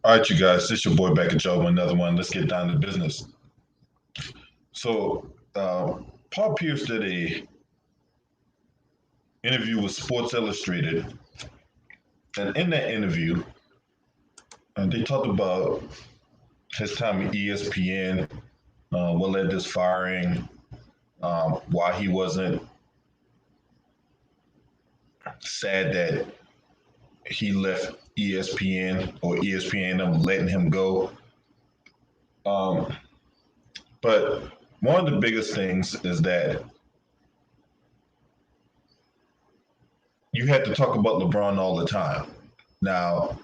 All right, you guys, this your boy back at y'all with another one. Let's get down to business. So, Paul Pierce did a interview with Sports Illustrated, and in that interview, they talked about his time at ESPN, what led to his firing, why he wasn't sad that he left ESPN or ESPN letting him go. But one of the biggest things is that you had to talk about LeBron all the time. Now,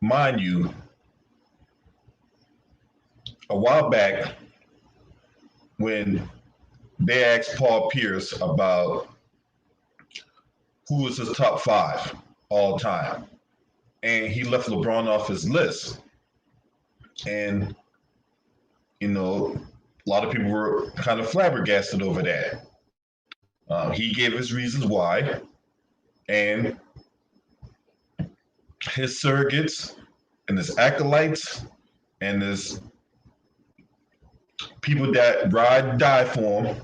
mind you, a while back when they asked Paul Pierce about who was his top five all time, and he left LeBron off his list. And, a lot of people were kind of flabbergasted over that. He gave his reasons why, and his surrogates and his acolytes and his people that ride and die for him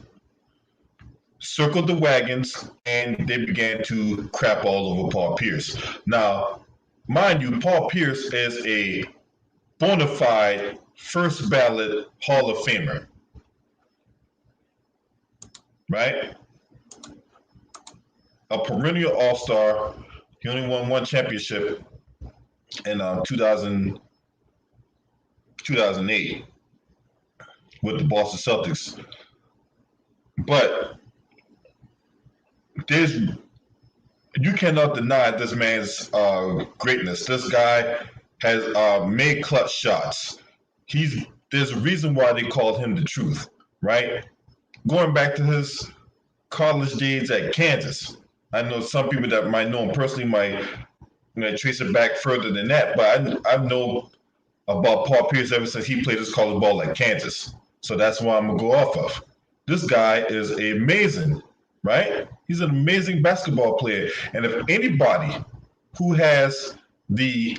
circled the wagons and they began to crap all over Paul Pierce. Now, mind you, Paul Pierce is a bona fide first ballot Hall of Famer, right? A perennial All-Star. He only won one championship in 2008 with the Boston Celtics. But you cannot deny this man's greatness. This guy has made clutch shots. There's a reason why they called him the truth, right? Going back to his college days at Kansas. I know some people that might know him personally might trace it back further than that, but I know about Paul Pierce ever since he played his college ball at Kansas. So that's what I'm going to go off of. This guy is amazing, right? He's an amazing basketball player. And if anybody who has the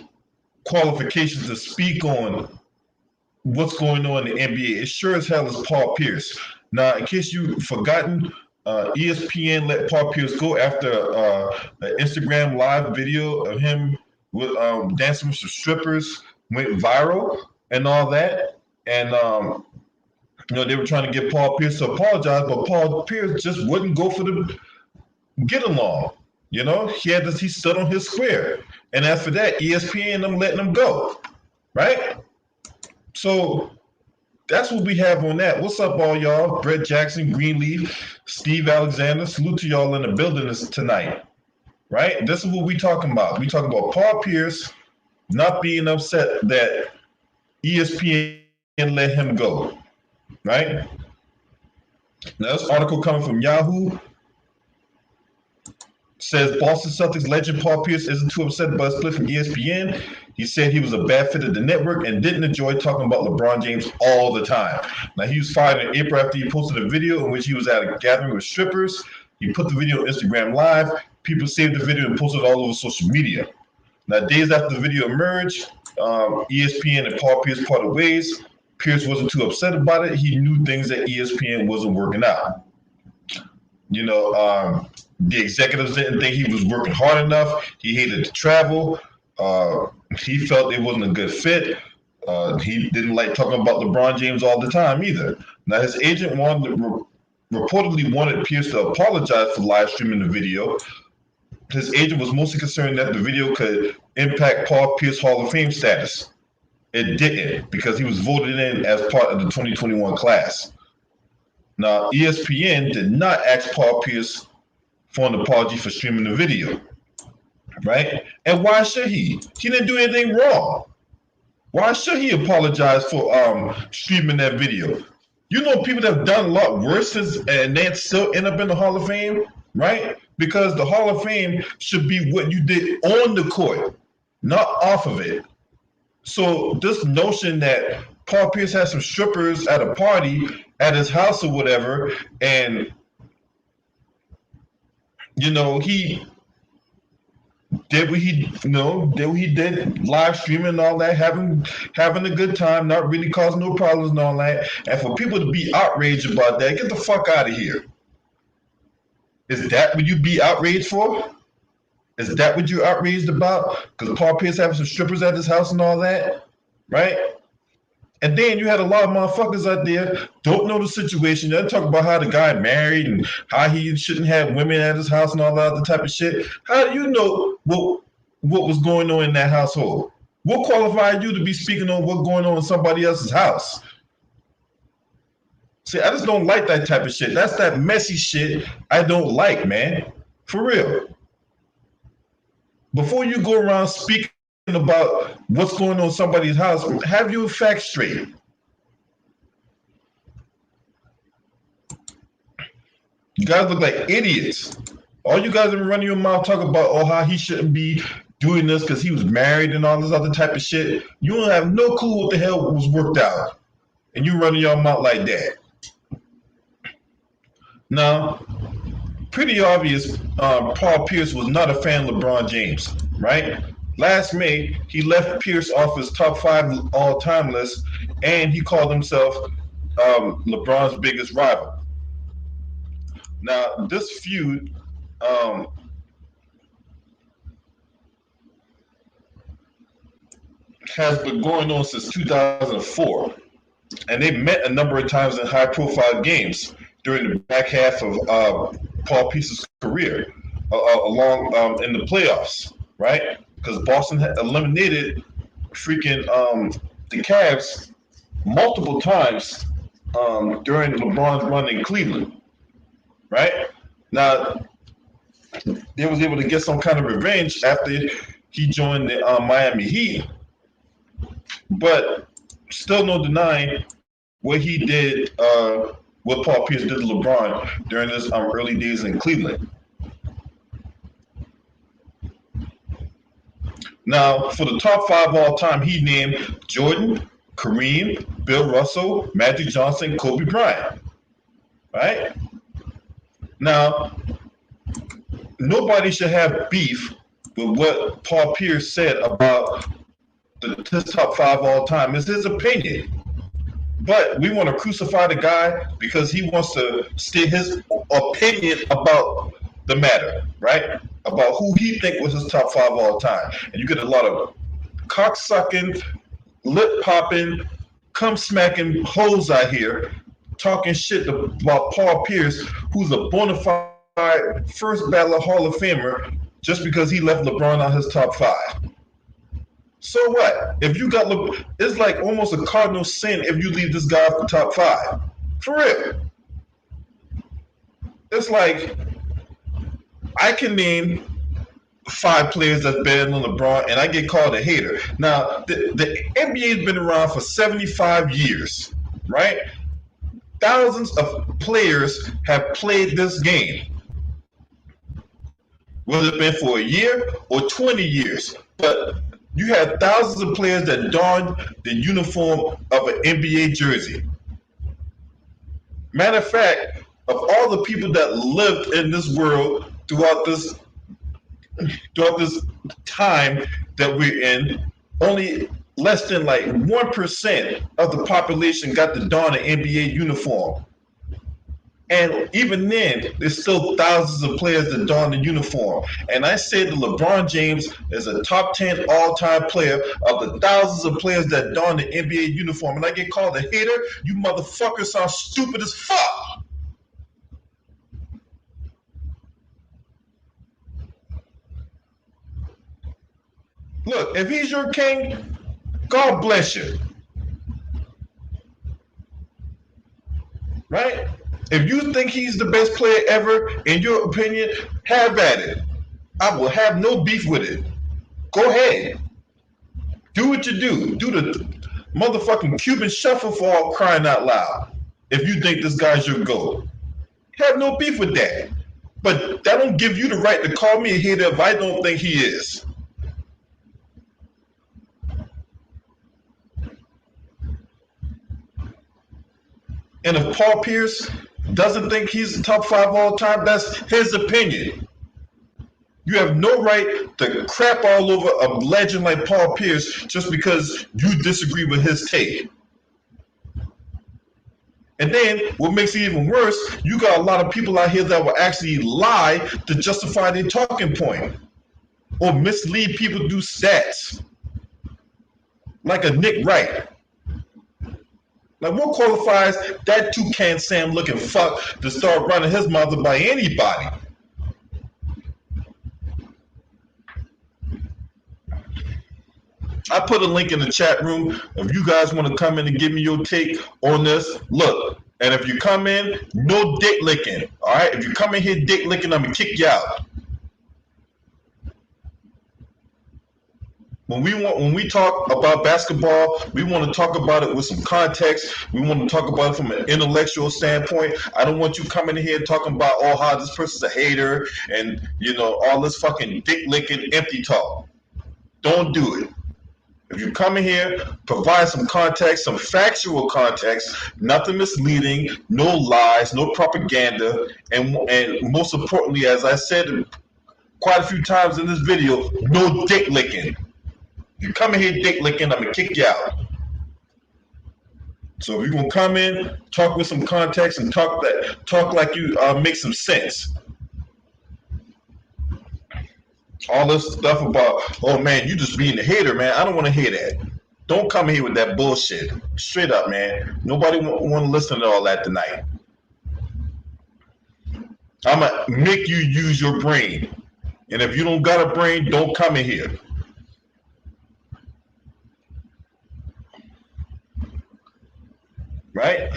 qualifications to speak on what's going on in the NBA, it sure as hell is Paul Pierce. Now, in case you've forgotten, ESPN let Paul Pierce go after an Instagram live video of him with dancing with some strippers went viral and all that. And they were trying to get Paul Pierce to apologize, but Paul Pierce just wouldn't go for the get along. He stood on his square. And as for that, ESPN them letting him go, right? So that's what we have on that. What's up, all y'all? Brett Jackson, Greenleaf, Steve Alexander. Salute to y'all in the building tonight, right? This is what we talking about. We talking about Paul Pierce not being upset that ESPN let him go, right? Now, this article coming from Yahoo says Boston Celtics legend Paul Pierce isn't too upset about a split from ESPN. He said he was a bad fit at the network and didn't enjoy talking about LeBron James all the time. Now, he was fired in April after he posted a video in which he was at a gathering with strippers. He put the video on Instagram Live. People saved the video and posted it all over social media. Now, days after the video emerged, ESPN and Paul Pierce parted ways. Pierce wasn't too upset about it. He knew things at ESPN wasn't working out. The executives didn't think he was working hard enough. He hated to travel. He felt it wasn't a good fit. He didn't like talking about LeBron James all the time either. Now, his agent reportedly wanted Pierce to apologize for live streaming the video. His agent was mostly concerned that the video could impact Paul Pierce Hall of Fame status. It didn't, because he was voted in as part of the 2021 class. Now, ESPN did not ask Paul Pierce for an apology for streaming the video, right? And why should he? He didn't do anything wrong. Why should he apologize for streaming that video? People that have done a lot worse and they still end up in the Hall of Fame, right? Because the Hall of Fame should be what you did on the court, not off of it. So this notion that Paul Pierce had some strippers at a party at his house or whatever, and he did what he, did what he did, live streaming and all that, having a good time, not really causing no problems and all that. And for people to be outraged about that, get the fuck out of here. Is that what you be outraged for? Is that what you're outraged about? Because Paul Pierce having some strippers at his house and all that, right? And then you had a lot of motherfuckers out there don't know the situation. They talk about how the guy married and how he shouldn't have women at his house and all that other type of shit. How do you know what was going on in that household? What qualified you to be speaking on what's going on in somebody else's house? See, I just don't like that type of shit. That's that messy shit I don't like, man. For real. Before you go around speaking about what's going on in somebody's house, have your facts straight. You guys look like idiots. All you guys are running your mouth talking about how he shouldn't be doing this because he was married and all this other type of shit. You don't have no clue what the hell was worked out. And you running your mouth like that. Now, pretty obvious, Paul Pierce was not a fan of LeBron James, right? Last May, he left Pierce off his top 5 all-time list, and he called himself LeBron's biggest rival. Now, this feud has been going on since 2004, and they met a number of times in high-profile games during the back half of Paul Pierce's career, along in the playoffs, right? Because Boston had eliminated freaking the Cavs multiple times during LeBron's run in Cleveland, right? Now, they was able to get some kind of revenge after he joined the Miami Heat, but still no denying what he did, what Paul Pierce did to LeBron during his early days in Cleveland. Now, for the top 5 all time, he named Jordan, Kareem, Bill Russell, Magic Johnson, Kobe Bryant. Right? Now, nobody should have beef with what Paul Pierce said about his top 5 all time. It's his opinion. But we want to crucify the guy because he wants to state his opinion about the matter, right? About who he think was his top 5 all time. And you get a lot of cock-sucking, lip-popping, cum-smacking hoes out here talking shit about Paul Pierce, who's a bona fide first ballot Hall of Famer, just because he left LeBron on his top 5. So what? If you got it's like almost a cardinal sin if you leave this guy off the top 5. For real. It's like I can name 5 players that's better than LeBron, and I get called a hater. Now, the NBA has been around for 75 years, right? Thousands of players have played this game, whether it's been for a year or 20 years. But you have thousands of players that don the uniform of an NBA jersey. Matter of fact, of all the people that lived in this world throughout this time that we're in, only less than like 1% of the population got to don an NBA uniform. And even then, there's still thousands of players that don the uniform. And I say that LeBron James is a top 10 all-time player of the thousands of players that don the NBA uniform. And I get called a hater. You motherfuckers sound stupid as fuck. Look, if he's your king, God bless you. Right? If you think he's the best player ever, in your opinion, have at it. I will have no beef with it. Go ahead. Do what you do. Do the motherfucking Cuban shuffle for all crying out loud. If you think this guy's your GOAT. Have no beef with that. But that don't give you the right to call me a hater if I don't think he is. And if Paul Pierce doesn't think he's the top 5 all time, that's his opinion. You have no right to crap all over a legend like Paul Pierce just because you disagree with his take. And then what makes it even worse, you got a lot of people out here that will actually lie to justify their talking point or mislead people through stats. Like a Nick Wright. Like, what qualifies that toucan Sam looking fuck to start running his mouth by anybody? I put a link in the chat room. If you guys want to come in and give me your take on this, look. And if you come in, no dick licking. All right? If you come in here dick licking, I'm going to kick you out. When we talk about basketball, we want to talk about it with some context. We want to talk about it from an intellectual standpoint. I don't want you coming in here talking about, oh, how this person's a hater and, you know, all this fucking dick licking empty talk. Don't do it. If you come in here, provide some context, some factual context, nothing misleading, no lies, no propaganda, and most importantly, as I said quite a few times in this video, no dick licking. If you come in here dick licking, I'm gonna kick you out. So if you're gonna come in, talk with some context and talk like you make some sense. All this stuff about, oh man, you just being a hater, man. I don't want to hear that. Don't come here with that bullshit. Straight up, man. Nobody want to listen to all that tonight. I'm going to make you use your brain. And if you don't got a brain, don't come in here. Right?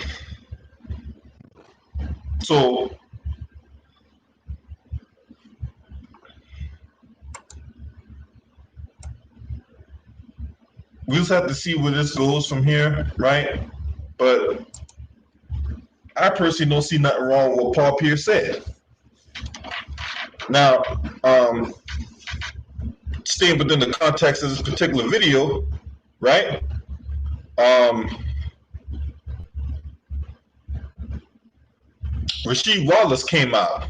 So, we just have to see where this goes from here, right? But I personally don't see nothing wrong with what Paul Pierce said. Now, staying within the context of this particular video, right? Rasheed Wallace came out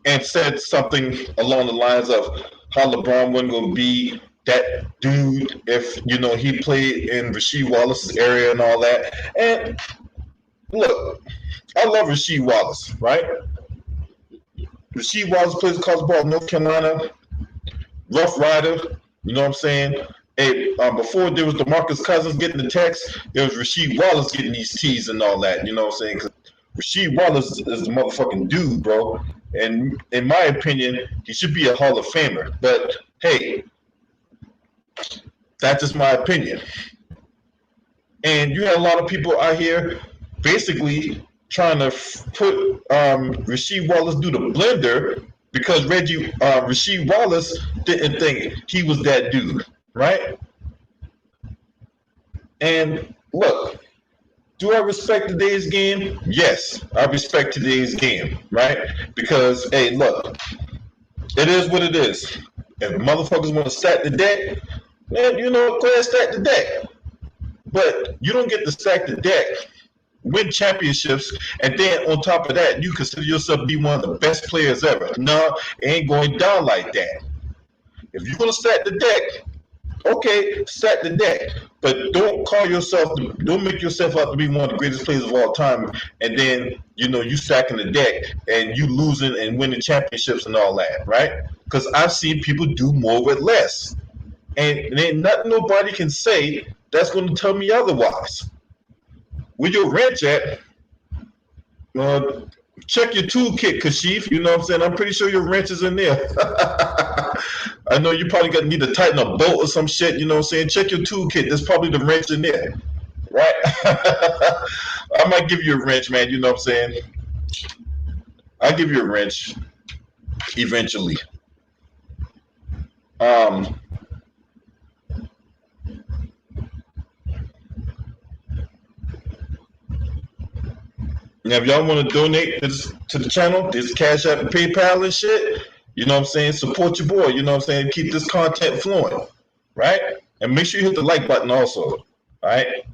and said something along the lines of how LeBron wasn't going to be that dude if, you know, he played in Rasheed Wallace's area and all that. And look, I love Rasheed Wallace, right? Rasheed Wallace plays college ball in North Carolina, Rough Rider, you know what I'm saying? Hey, before there was DeMarcus Cousins getting the text, there was Rasheed Wallace getting these teas and all that, you know what I'm saying? Because Rasheed Wallace is the motherfucking dude, bro. And in my opinion, he should be a Hall of Famer. But hey, that's just my opinion. And you had a lot of people out here basically trying to put Rasheed Wallace through the blender because Rasheed Wallace didn't think he was that dude, right? And look, do I respect today's game? Yes, I respect today's game, right? Because, hey, look, it is what it is. If motherfuckers want to stack the deck, man, you know, go ahead and stack the deck. But you don't get to stack the deck, win championships, and then on top of that, you consider yourself to be one of the best players ever. No, it ain't going down like that. If you're going to stack the deck, okay, stack the deck, but don't make yourself out to be one of the greatest players of all time, and then, you know, you stacking the deck and you losing and winning championships and all that, right? Because I've seen people do more with less, and ain't nothing nobody can say that's going to tell me otherwise. Where your wrench at? Check your toolkit, Kashif. You know what I'm saying? I'm pretty sure your wrench is in there. I know you probably got to need to tighten a bolt or some shit. You know what I'm saying? Check your toolkit. There's probably the wrench in there, right? I might give you a wrench, man. You know what I'm saying? I'll give you a wrench eventually. Now, if y'all want to donate to the channel, there's Cash App and PayPal and shit. You know what I'm saying? Support your boy. You know what I'm saying? Keep this content flowing, right? And make sure you hit the like button also, all right?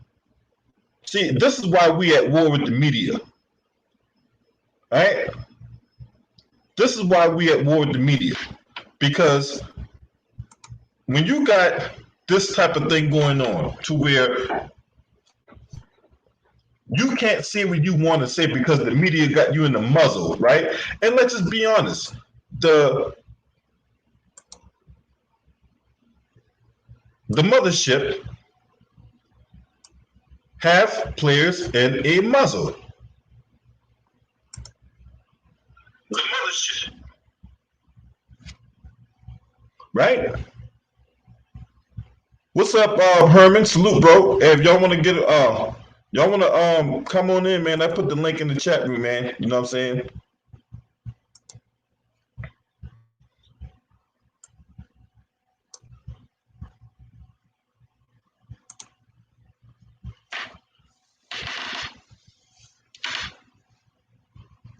See, this is why we at war with the media. right? This is why we at war with the media, because when you got this type of thing going on to where you can't say what you want to say because the media got you in the muzzle, right? And let's just be honest, the mothership have players in a muzzle. The mothership, right? What's up, Herman? Salute, bro. Hey, if y'all want to get y'all want to come on in, man. I put the link in the chat room, man. You know what I'm saying?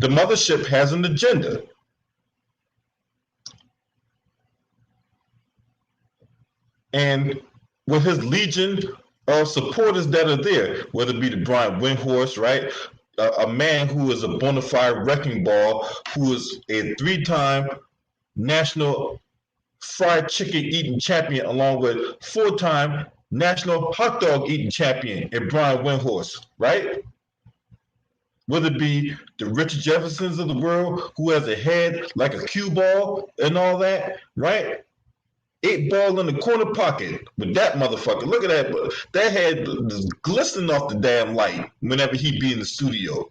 The mothership has an agenda. And with his legion of supporters that are there, whether it be the Brian Windhorst, right? A man who is a bona fide wrecking ball, who is a 3-time national fried chicken eating champion, along with 4-time national hot dog eating champion in Brian Windhorst, right? Whether it be the Richard Jeffersons of the world, who has a head like a cue ball and all that, right? 8 ball in the corner pocket with that motherfucker. Look at that. That head is glistening off the damn light whenever he be in the studio,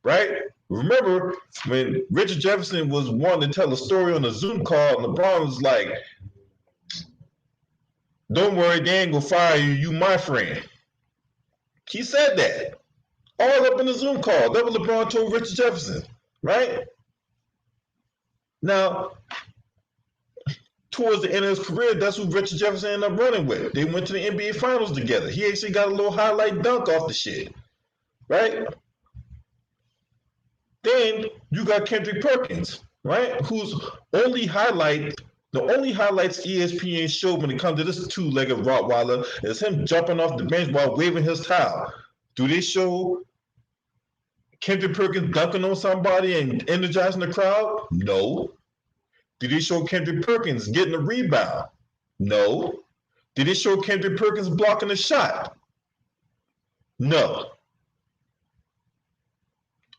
right? Remember when Richard Jefferson was wanting to tell a story on a Zoom call, and LeBron was like, "Don't worry, they ain't gonna fire you. You my friend." He said that all up in the Zoom call. That was LeBron told Richard Jefferson, right? Now, towards the end of his career, that's who Richard Jefferson ended up running with. They went to the NBA Finals together. He actually got a little highlight dunk off the shit, right? Then you got Kendrick Perkins, right? Whose only highlights ESPN showed when it comes to this 2-legged Rottweiler is him jumping off the bench while waving his towel. Do they show Kendrick Perkins dunking on somebody and energizing the crowd? No. Did they show Kendrick Perkins getting a rebound? No. Did they show Kendrick Perkins blocking a shot? No.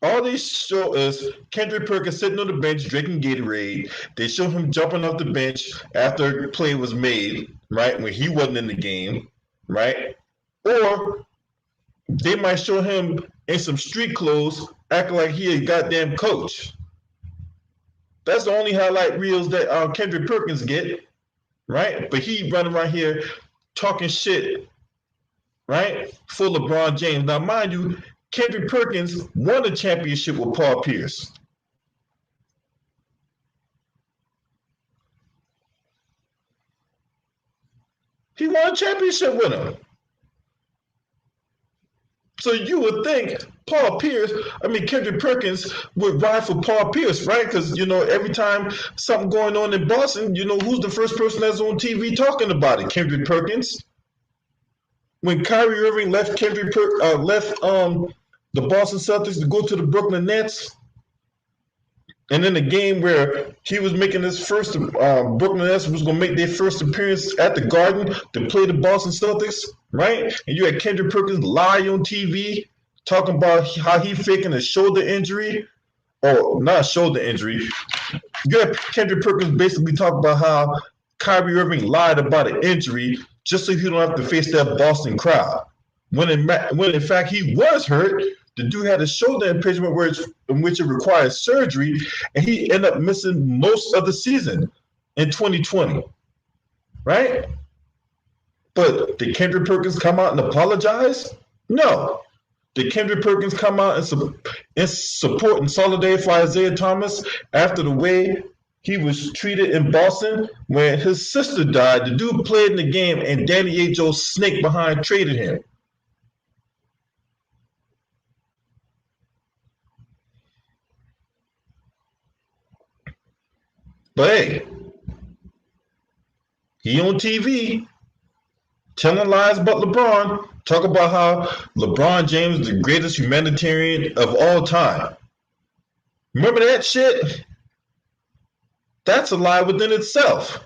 All they show is Kendrick Perkins sitting on the bench drinking Gatorade. They show him jumping off the bench after a play was made, right, when he wasn't in the game, right? Or they might show him in some street clothes acting like he a goddamn coach. That's the only highlight reels that Kendrick Perkins get, right? But he running around here talking shit, right? For LeBron James. Now, mind you, Kendrick Perkins won a championship with Paul Pierce. He won a championship with him. So you would think Kendrick Perkins would ride for Paul Pierce, right? Because, every time something going on in Boston, who's the first person that's on TV talking about it? Kendrick Perkins. When Kyrie Irving left the Boston Celtics to go to the Brooklyn Nets, and in the game where he was making his first, Brooklyn Nets was going to make their first appearance at the Garden to play the Boston Celtics, right? And you had Kendrick Perkins lie on TV talking about how he faking a shoulder injury, or not a shoulder injury. You had Kendrick Perkins basically talking about how Kyrie Irving lied about an injury just so he don't have to face that Boston crowd. When in fact he was hurt. The dude had a shoulder impingement in which it requires surgery, and he ended up missing most of the season in 2020, right? But did Kendrick Perkins come out and apologize? No. Did Kendrick Perkins come out and support and solidarity for Isaiah Thomas after the way he was treated in Boston when his sister died? The dude played in the game, and Danny Ainge snake behind traded him. But hey, he on TV telling lies about LeBron, talk about how LeBron James is the greatest humanitarian of all time. Remember that shit? That's a lie within itself.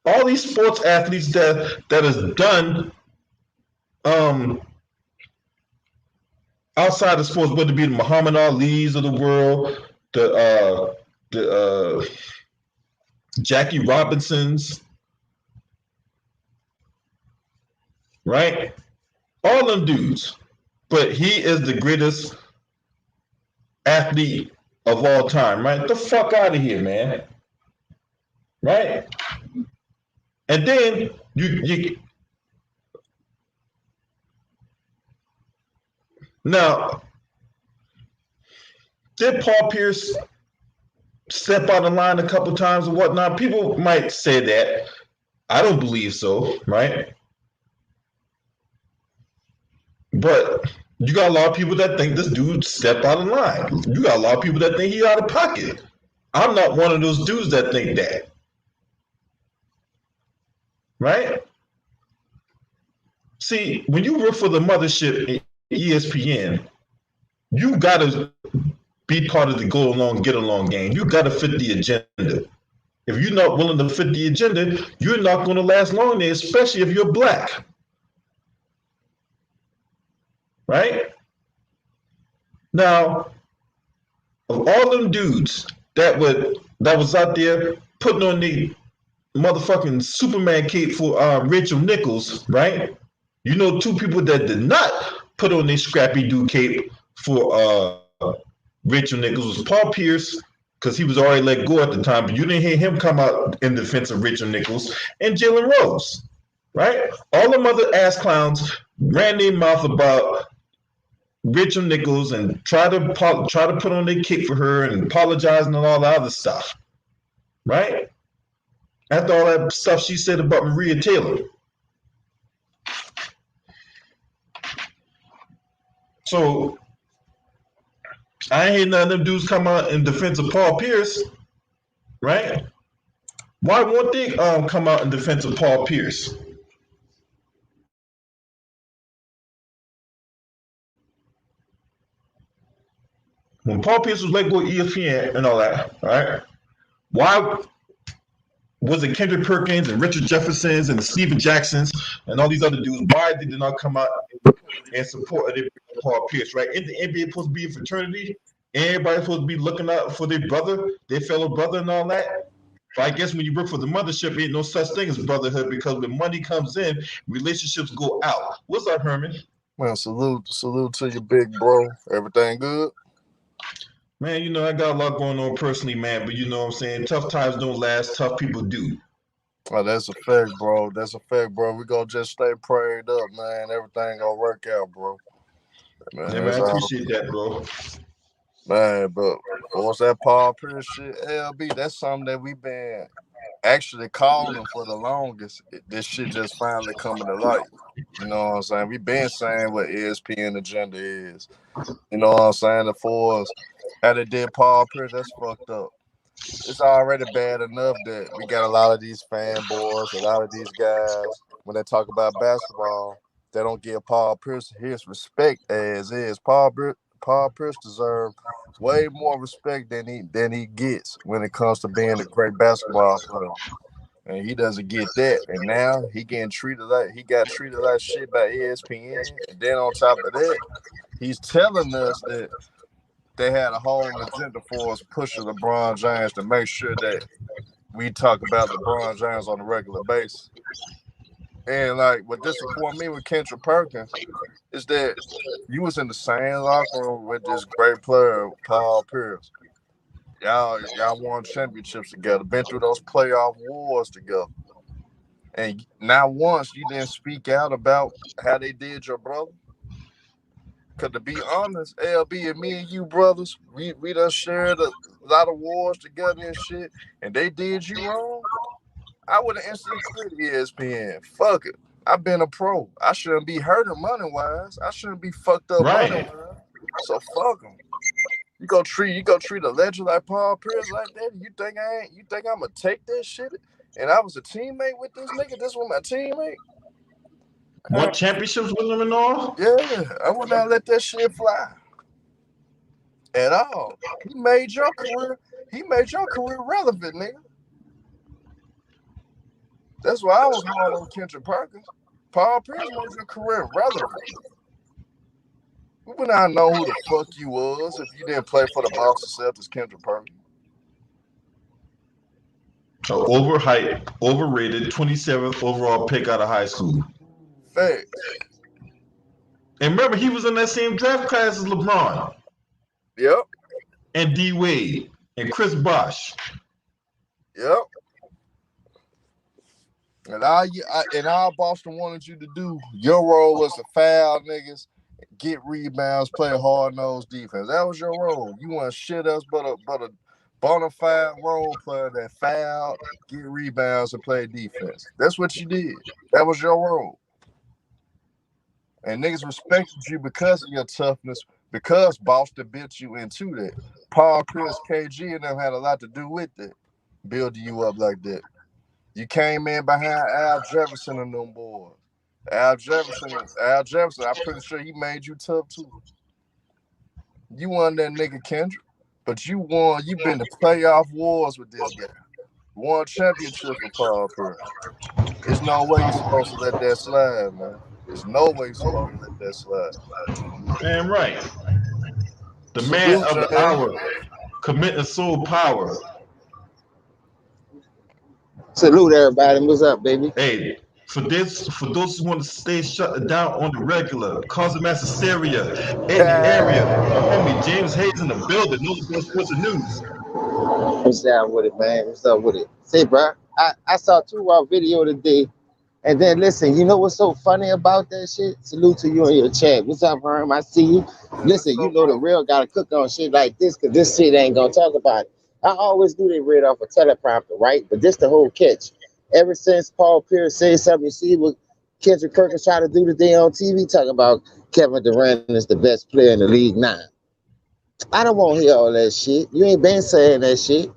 All these sports athletes that is done outside of sports, whether it be the Muhammad Ali's of the world, the Jackie Robinsons, right? All them dudes. But he is the greatest athlete of all time, right? The fuck out of here, man. Right? And then you now did Paul Pierce step out of line a couple times or whatnot? People might say that. I don't believe so, right? But you got a lot of people that think this dude stepped out of line. You got a lot of people that think he out of pocket. I'm not one of those dudes that think that. Right? See, when you work for the mothership ESPN, you gotta be part of the go along, get along game. You gotta fit the agenda. If you're not willing to fit the agenda, you're not gonna last long there, especially if you're black. Right? Now, of all them dudes that was out there putting on the motherfucking Superman cape for Rachel Nichols, right? You know, two people that did not put on their Scrappy Doo cape for Rachel Nichols was Paul Pierce, because he was already let go at the time, but you didn't hear him come out in defense of Rachel Nichols, and Jalen Rose, right? All them other ass clowns ran their mouth about Rachel Nichols and try to put on their cape for her and apologize and all that other stuff, right? After all that stuff she said about Maria Taylor. So I ain't hear none of them dudes come out in defense of Paul Pierce, right? Why won't they come out in defense of Paul Pierce? When Paul Pierce was let go of ESPN and all that, right? Why was it Kendrick Perkins and Richard Jeffersons and Steven Jacksons and all these other dudes? Why did they not come out and support Paul Pierce, right? Isn't the NBA supposed to be a fraternity? Everybody's supposed to be looking out for their brother, their fellow brother, and all that. But I guess when you work for the mothership, ain't no such thing as brotherhood, because when money comes in, relationships go out. What's up, Herman? Man, salute to you, big bro. Everything good? Man, you know, I got a lot going on personally, man, but you know what I'm saying? Tough times don't last, tough people do. Oh, that's a fact, bro. That's a fact, bro. We gonna just stay prayed up, man. Everything gonna work out, bro. Man, Yeah, man, I appreciate that, bro. Man, but what's that Paul Pierce shit? LB, that's something that we've been actually calling for the longest. This shit just finally coming to light. You know what I'm saying? We've been saying what ESPN agenda is. You know what I'm saying? The fours, how they did Paul Pierce, that's fucked up. It's already bad enough that we got a lot of these fanboys, a lot of these guys, when they talk about basketball, they don't give Paul Pierce his respect as is. Paul Pierce deserves way more respect than he gets when it comes to being a great basketball player. And he doesn't get that. And now he got treated like shit by ESPN. And then on top of that, he's telling us that they had a whole agenda for us pushing LeBron James to make sure that we talk about LeBron James on a regular basis. And like what disappointed me with Kendrick Perkins is that you was in the same locker room with this great player, Paul Pierce. Y'all won championships together, been through those playoff wars together. And not once you didn't speak out about how they did your brother. Cause to be honest, LB and me and you brothers, we done shared a lot of wars together and shit, and they did you wrong. I would have instantly quit ESPN. Fuck it. I've been a pro. I shouldn't be hurting money wise. I shouldn't be fucked up money Right. wise. So fuck them. You go treat a legend like Paul Pierce like that? You think I'm gonna take that shit? And I was a teammate with this nigga. This was my teammate. Won championships with them and all? Yeah, I would not let that shit fly. at all. He made your career relevant, nigga. That's why I was hard on Kendrick Perkins. Paul Pierce made your career relevant. We would not know who the fuck you was if you didn't play for the Boston Celtics, Kendrick Perkins. So overhyped, overrated, 27th overall pick out of high school. Facts. And remember, he was in that same draft class as LeBron. Yep. And D Wade and Chris Bosh. Yep. And all Boston wanted you to do, your role was to foul niggas, get rebounds, play hard-nosed defense. That was your role. You want shit else but a bona fide role player that fouled, get rebounds, and play defense. That's what you did. That was your role. And niggas respected you because of your toughness, because Boston built you into that. Paul Pierce, KG, and them had a lot to do with that, building you up like that. You came in behind Al Jefferson and them boys. Al Jefferson, I'm pretty sure he made you tough too. You won that nigga Kendrick, but you won. You been to playoff wars with this guy. Won championship with Paul Pierce. There's no way you're supposed to let that slide, man. There's no way you're supposed to let that slide. Damn right. The man of the hour, committing soul power. Salute everybody. What's up, baby? Hey, for those who want to stay shut down on the regular, Cause Master Syria, Eddie Area, homie James Hayes in the building. What's the news? What's up with it, man? What's up with it? Say, bro, I saw 2 Raw video today, and then listen, you know what's so funny about that shit? Salute to you in your chat. What's up, Herm? I see you. Listen, you know the real gotta cook on shit like this, because this shit ain't gonna talk about it. I always do they read off a teleprompter, right? But this the whole catch. Ever since Paul Pierce said something, you see what Kendrick Perkins trying to do today on TV, talking about Kevin Durant is the best player in the league now. I don't want to hear all that shit. You ain't been saying that shit.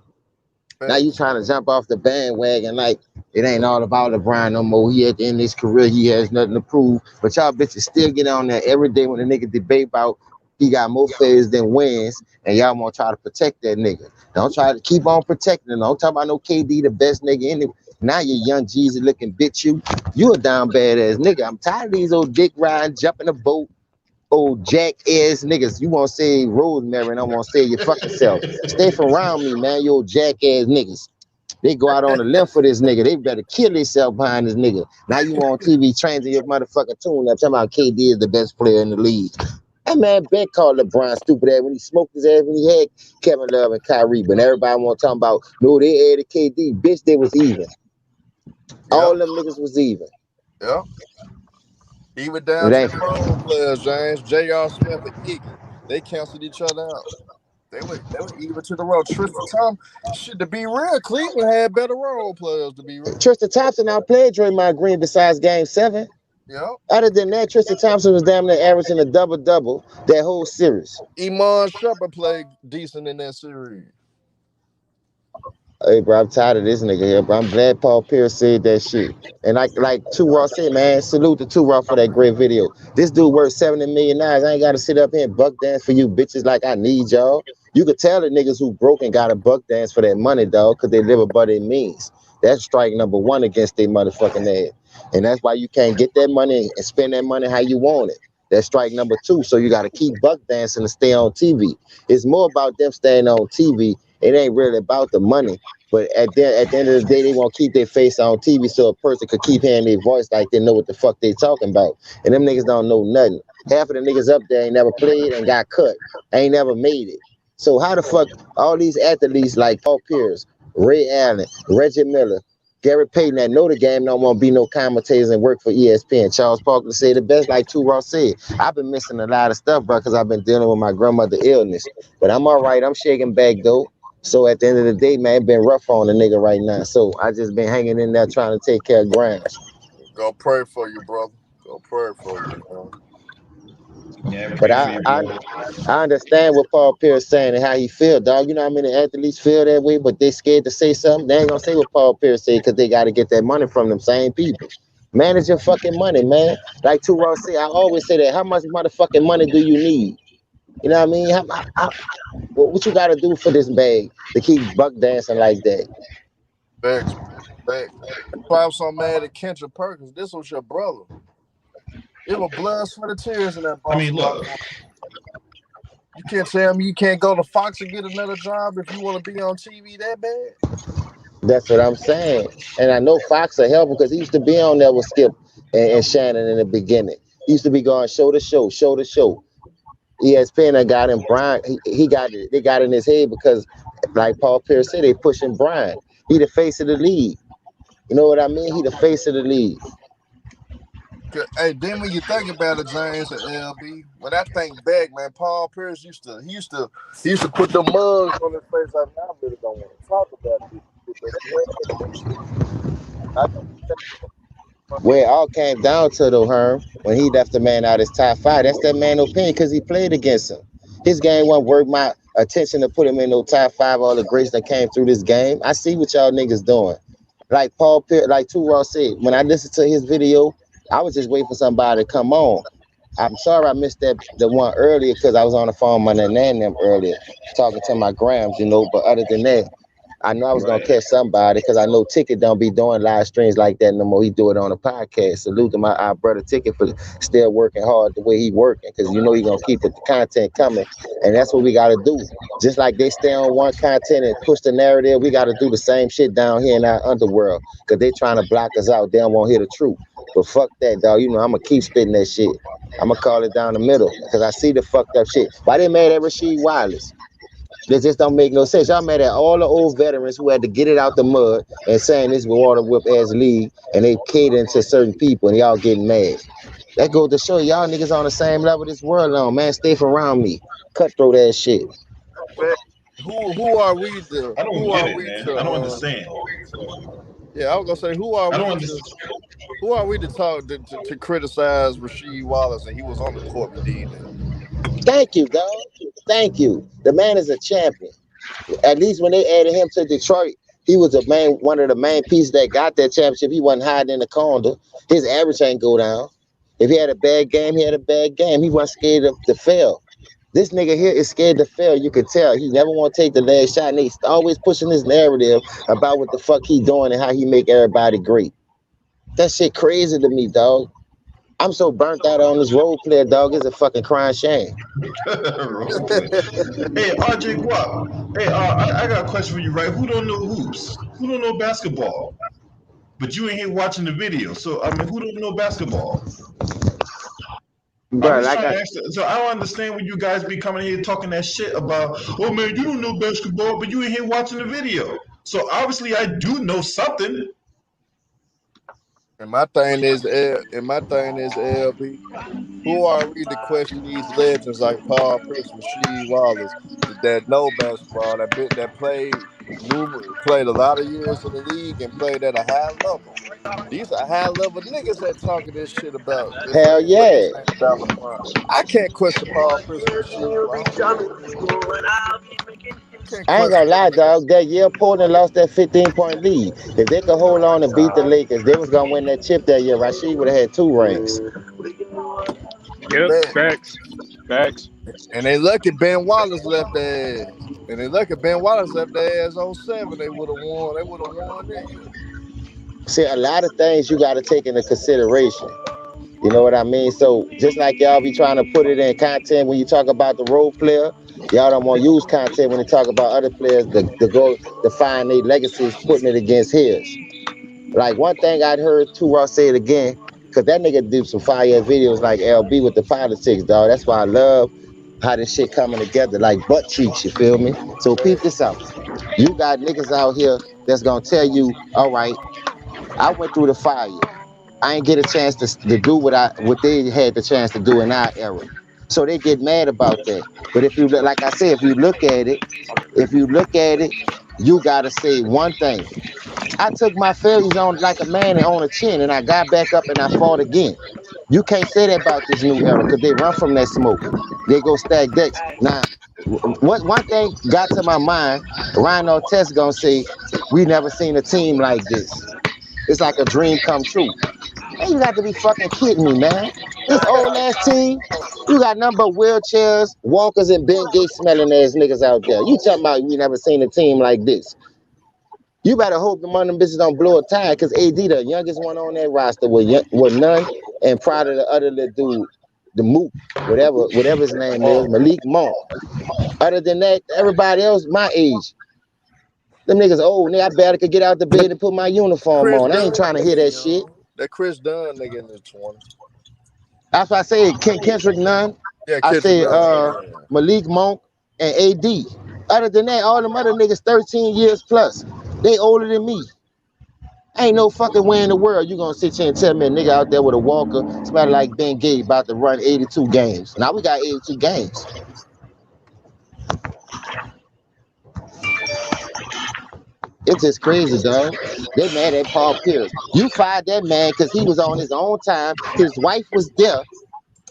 Now you trying to jump off the bandwagon like it ain't all about LeBron no more. He at the end of his career, he has nothing to prove. But y'all bitches still get on there every day when the nigga debate about he got more failures than wins, and y'all want to try to protect that nigga. Don't try to keep on protecting him. Don't talk about no KD, the best nigga in it. Now you young Jeezy looking bitch you a down badass nigga. I'm tired of these old dick riding, jumping the boat, old jackass niggas. You want to say Rosemary and I want to say your fucking self. Stay from around me, man, you old jackass niggas. They go out on the limb for this nigga. They better kill themselves behind this nigga. Now you on TV changing your motherfucking tune up, talking about KD is the best player in the league. That man Ben called LeBron stupid ass when he smoked his ass when he had Kevin Love and Kyrie. But everybody want to talk about, no, they added KD. Bitch, they was even. All them niggas was even. Yeah. Even down to the role players, James, J.R. Smith and Iggy. They canceled each other out. They were even to the role. Tristan Thompson, shit, to be real, Cleveland had better role players, to be real. Tristan Thompson outplayed Draymond Green besides Game 7. Yeah. Other than that, Tristan Thompson was damn near averaging a double-double that whole series. Iman Shumpert played decent in that series. Hey, bro, I'm tired of this nigga here, bro. I'm glad Paul Pierce said that shit. And like 2 Raw said, man, salute to 2 Raw for that great video. This dude worth $70 million. I ain't got to sit up here and buck dance for you bitches like I need y'all. You could tell the niggas who broke and got a buck dance for that money, dog, because they live above their means. That's strike number 1 against their motherfucking ass. And that's why you can't get that money and spend that money how you want it. That's strike number 2. So you got to keep buck dancing and stay on TV. It's more about them staying on TV. It ain't really about the money. But at the end of the day, they want to keep their face on TV so a person could keep hearing their voice like they know what the fuck they talking about. And them niggas don't know nothing. Half of the niggas up there ain't never played and got cut. Ain't never made it. So how the fuck all these athletes like Paul Pierce, Ray Allen, Reggie Miller, Gary Payton that know the game don't want to be no commentators and work for ESPN. Charles Parker say the best, like 2 Raw said. I've been missing a lot of stuff, bro, because I've been dealing with my grandmother's illness. But I'm all right. I'm shaking back, though. So at the end of the day, man, it been rough on the nigga right now. So I just been hanging in there trying to take care of grounds. Go pray for you, brother. Go pray for you, bro. Yeah, but I understand what Paul Pierce saying and how he feel, dog. You know how many athletes feel that way, but they scared to say something. They ain't gonna say what Paul Pierce said because they got to get that money from them same people. Manage your fucking money, man. Like 2 Raw said, I always say that. How much motherfucking money do you need? You know what I mean? What you got to do for this bag to keep buck dancing like that? Facts, facts. That's why I'm so mad at Kendrick Perkins. This was your brother. It was blood, sweat, and tears in that I mean, Baltimore. look, You can't tell me you can't go to Fox and get another job if you want to be on TV that bad. That's what I'm saying. And I know Fox will help because he used to be on there with Skip and Shannon in the beginning. He used to be going show to show, show to show. ESPN that got him Brian. He got it. They got in his head because, like Paul Pierce said, they pushing Brian. He the face of the league. You know what I mean? He the face of the league. Hey, then when you think about it, James and LB, when I think back, man, Paul Pierce used to put the mugs on his face. Like, I really don't want to talk about this. Where it all came down to though, Herm, when he left the man out his top five, that's that man opinion because he played against him. His game wasn't worth my attention to put him in no top five. All the greats that came through this game. I see what y'all niggas doing. Like Paul Pierce, like Two Raw said, when I listened to his video, I was just waiting for somebody to come on. I'm sorry I missed the one earlier because I was on the phone with my nan them earlier, talking to my grams, you know. But other than that, I know I was gonna right. catch somebody because I know Ticket don't be doing live streams like that no more. He do it on a podcast. Salute to my our brother Ticket for still working hard the way he working because you know he gonna keep the content coming, and that's what we gotta do. Just like they stay on one content and push the narrative, we gotta do the same shit down here in our underworld because they trying to block us out. They don't want to hear the truth. But fuck that, dog. You know I'm gonna keep spitting that shit. I'm gonna call it down the middle because I see the fucked up shit. Why they mad at Rasheed Wallace? This just don't make no sense. Y'all mad at all the old veterans who had to get it out the mud and saying this water whip as league and they catering to certain people and y'all getting mad. That goes to show y'all niggas on the same level this world on, man. Stay from around me. Cutthroat ass shit. Who are we to I don't who get are it, we man. I don't to understand. yeah, I was gonna say I don't understand. who are we to talk to criticize Rasheed Wallace and he was on the court and did that. Thank you, dog. Thank you. The man is a champion. At least when they added him to Detroit, he was one of the main pieces that got that championship. He wasn't hiding in the corner. His average ain't go down. If he had a bad game, he had a bad game. He wasn't scared to fail. This nigga here is scared to fail. You can tell. He never want to take the last shot. And he's always pushing this narrative about what the fuck he doing and how he make everybody great. That shit crazy to me, dog. I'm so burnt out on this role player, dog. It's a fucking crying shame. Hey, RJ Guap. Hey, I got a question for you, right? Who don't know hoops? Who don't know basketball? But you ain't here watching the video. So, I mean, who don't know basketball? I'm Bro, just like trying I to ask. So I don't understand when you guys be coming here talking that shit about, oh man, you don't know basketball, but you ain't here watching the video. So obviously I do know something. And my thing is LB. Who are we to question these legends like Paul Pierce, Rasheed Wallace that know basketball, played a lot of years in the league and played at a high level? These are high level niggas that talking this shit about and hell saying what they yeah. saying about LeBron. I can't question Paul Pierce and Rasheed Wallace. Can't I ain't question gonna lie, dog. That year Portland lost that 15-point lead. If they could hold on and beat the Lakers, they was gonna win that chip that year. Rashid would have had 2 rings. Yep, that. facts, facts. And they lucky Ben Wallace left their ass. And they lucky Ben Wallace left their ass 07. They would have won. They would have won that year. See, a lot of things you gotta take into consideration. You know what I mean? So just like y'all be trying to put it in content when you talk about the role player, y'all don't want to use content when they talk about other players to go define their legacies, putting it against his. Like one thing I'd heard Two Raw say it again, cause that nigga do some fire videos like LB with the politics, dog. That's why I love how this shit coming together like butt cheeks, you feel me? So peep this out. You got niggas out here that's gonna tell you, all right, I went through the fire. I ain't get a chance to do what they had the chance to do in our era. So they get mad about that. But if you like I said, if you look at it, you gotta say one thing. I took my failures on like a man and on a chin, and I got back up and I fought again. You can't say that about this new era because they run from that smoke. They go stack decks. Now, what one thing got to my mind, Ryan Artest gonna say, we never seen a team like this. It's like a dream come true. Man, you got to be fucking kidding me, man. This old ass team, you got number of wheelchairs, walkers, and Ben Gates smelling ass niggas out there. You talking about we never seen a team like this? You better hope the one of them bitches don't blow a tire, because AD, the youngest one on that roster, with none, and prior to the other little dude, the Mook, whatever his name is, Malik Monk. Other than that, everybody else my age. Them niggas old, nigga. I better could get out the bed and put my uniform Chris on. I ain't Dunn trying to hear nigga that shit. young. That Chris Dunn nigga in his 20s. That's why I say Kendrick Nunn. Yeah, I Kendrick say Dunn. Yeah. Malik Monk and AD. Other than that, all them other niggas 13 years plus. They older than me. Ain't no fucking way in the world you gonna sit here and tell me a nigga out there with a walker smell like Ben Gay about to run 82 games. Now we got 82 games. It's just crazy, dog. They mad at Paul Pierce. You fired that man because he was on his own time. His wife was there.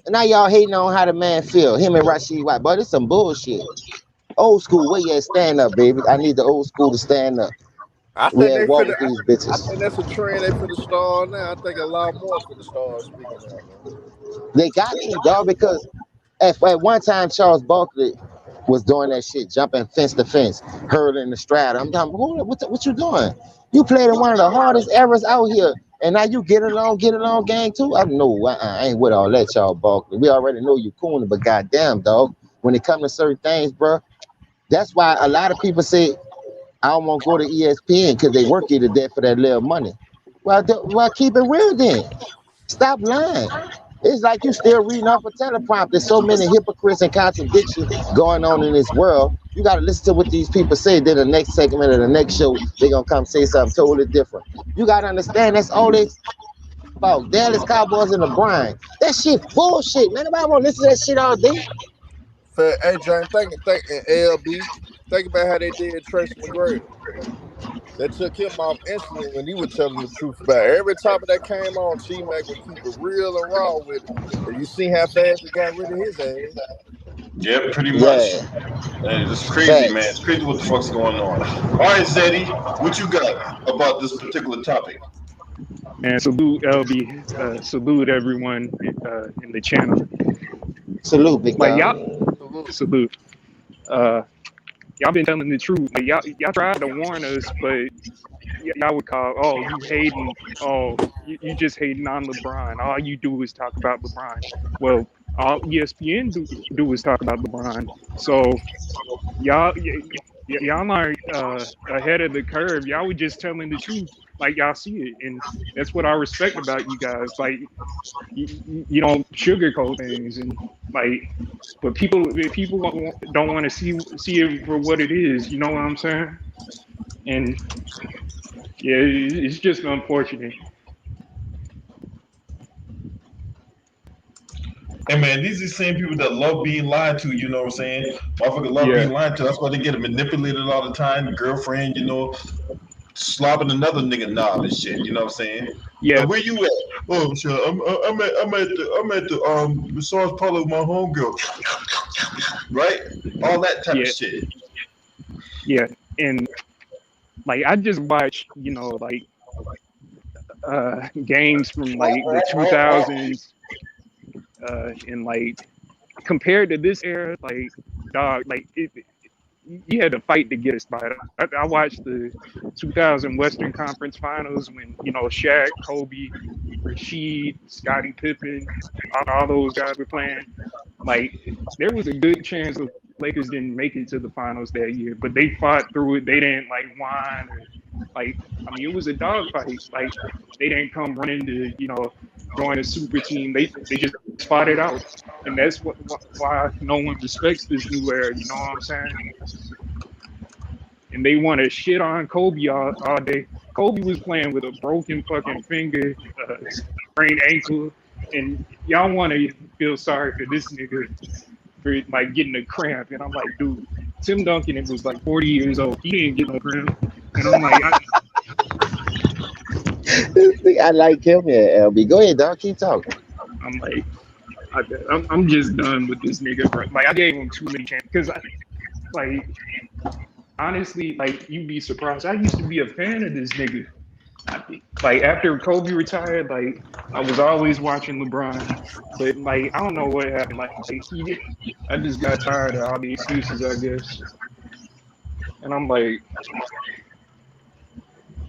And now y'all hating on how the man feel. Him and Rashid White. But it's some bullshit. Old school, where you at? Stand up, baby. I need the old school to stand up. I We think had they walk finna. with these I bitches. think that's a trend they finna start now. I think a lot more finna start speaking out, man. They got to, dog, because at one time Charles Barkley was doing that shit, jumping fence to fence, hurling the strata. I'm talking, what you doing? You played in one of the hardest eras out here, and now you get along gang too? I know, I ain't with all that, Charles Barkley. We already know you cool, but goddamn, dog, when it comes to certain things, bro, that's why a lot of people say, I don't want to go to ESPN because they work you to death for that little money. Well, keep it real then. Stop lying. It's like you still reading off a teleprompter. There's so many hypocrites and contradictions going on in this world. You got to listen to what these people say. Then the next segment of the next show, they're going to come say something totally different. You got to understand that's all they about. Dallas Cowboys and the Browns. That shit bullshit, man. Nobody want to listen to that shit all day. Hey, James, think, LB. Think about how they did Tracy McGrady. They took him off instantly when he was telling the truth about it. Every topic that came on, T-Mac would keep it real and raw with it. And you see how fast he got rid of his ass. Yeah, pretty much. Yeah, And it's crazy, man. facts. It's crazy what the fuck's going on. All right, Zeddy, what you got about this particular topic? And salute LB, salute everyone in the channel. Salute, big Like dog. y'all, salute. Y'all been telling the truth. Like, y'all tried to warn us, but y'all would call, oh, you hating, oh, you just hating on LeBron. All you do is talk about LeBron. Well, all ESPN do is talk about LeBron. So y'all aren't ahead of the curve. Y'all were just telling the truth, like y'all see it, and that's what I respect about you guys. Like you don't sugarcoat things, and like, but people don't want to see it for what it is. You know what I'm saying? And yeah, it's just unfortunate. Hey man, these are the same people that love being lied to, you know what I'm saying? Motherfuckers love Yeah. being lied to. That's why they get manipulated all the time. The girlfriend, you know, slobbing another nigga knob and shit, you know what I'm saying? Yeah. And where you at? Oh shit, I'm at the massage parlor with my homegirl. Right? All that type of shit. Yeah. And like I just watch, you know, like games from like the 2000s and like compared to this era, like dog, like you had to fight to get a spot. I watched the 2000 Western Conference Finals when, you know, Shaq, Kobe, Rasheed, Scottie Pippen, all those guys were playing. Like there was a good chance the Lakers didn't make it to the finals that year, but they fought through it. They didn't like whine or like, I mean, it was a dogfight. Like they didn't come running to, you know, join a super team. They just fought it out, and that's why no one respects this new era. You know what I'm saying? And they want to shit on Kobe all day. Kobe was playing with a broken fucking finger, sprained ankle, and y'all want to feel sorry for this nigga for like getting a cramp. And I'm like, dude, Tim Duncan was like 40 years old. He didn't get no cramp. And I'm like, I like him, yeah, LB. Go ahead, dog. Keep talking. I'm like, I'm just done with this nigga, bro. Like I gave him too many chances because like honestly, like you'd be surprised. I used to be a fan of this nigga. like after Kobe retired, like I was always watching LeBron, but like I don't know what happened. Like I just got tired of all the excuses, I guess. And I'm like,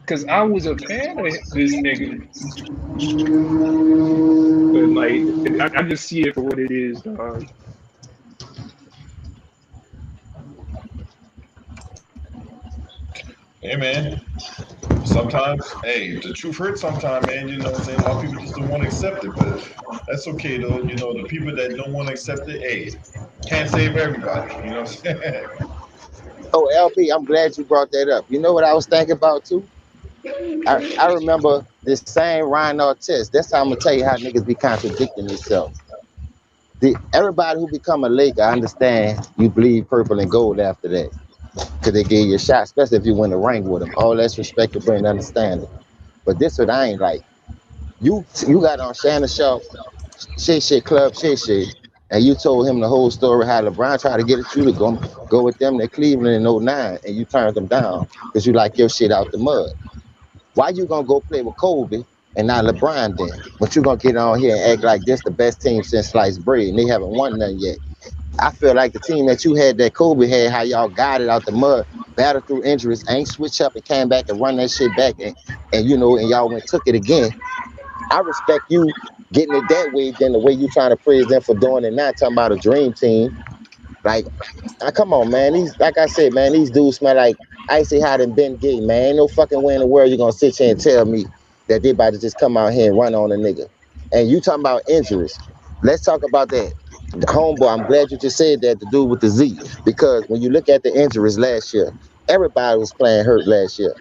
cause I was a fan of this nigga, but like I just see it for what it is, dog. Hey man, sometimes, hey, the truth hurts sometimes, man. You know what I'm saying? A lot of people just don't want to accept it, but that's okay though. You know, the people that don't want to accept it, hey, can't save everybody. You know what I'm saying? Oh, LP, I'm glad you brought that up. You know what I was thinking about too? I remember this same Ryan Artest. That's how I'm gonna tell you how niggas be contradicting themselves. Everybody who become a Laker, I understand you bleed purple and gold after that. Cause they gave you a shot, especially if you win the ring with them. All that's respectable and understanding. But this what I ain't like. You got on Shannon Sharp, shit, club, shit, and you told him the whole story how LeBron tried to get at you to go with them to Cleveland in '09, and you turned them down because you like your shit out the mud. Why you gonna go play with Kobe and not LeBron then? But you gonna get on here and act like this the best team since sliced bread, and they haven't won nothing yet. I feel like the team that you had, that Kobe had, how y'all got it out the mud, battled through injuries, ain't switch up and came back and run that shit back, and you know, and y'all went took it again. I respect you getting it that way than the way you trying to praise them for doing it. Not talking about a dream team. Like, come on, man. These, like I said, man, these dudes smell like icy hot and Ben Gay, man. Ain't no fucking way in the world you gonna sit here and tell me that they about to just come out here and run on a nigga. And you talking about injuries. Let's talk about that. Homeboy, I'm glad you just said that, the dude with the Z. Because when you look at the injuries last year, everybody was playing hurt last year.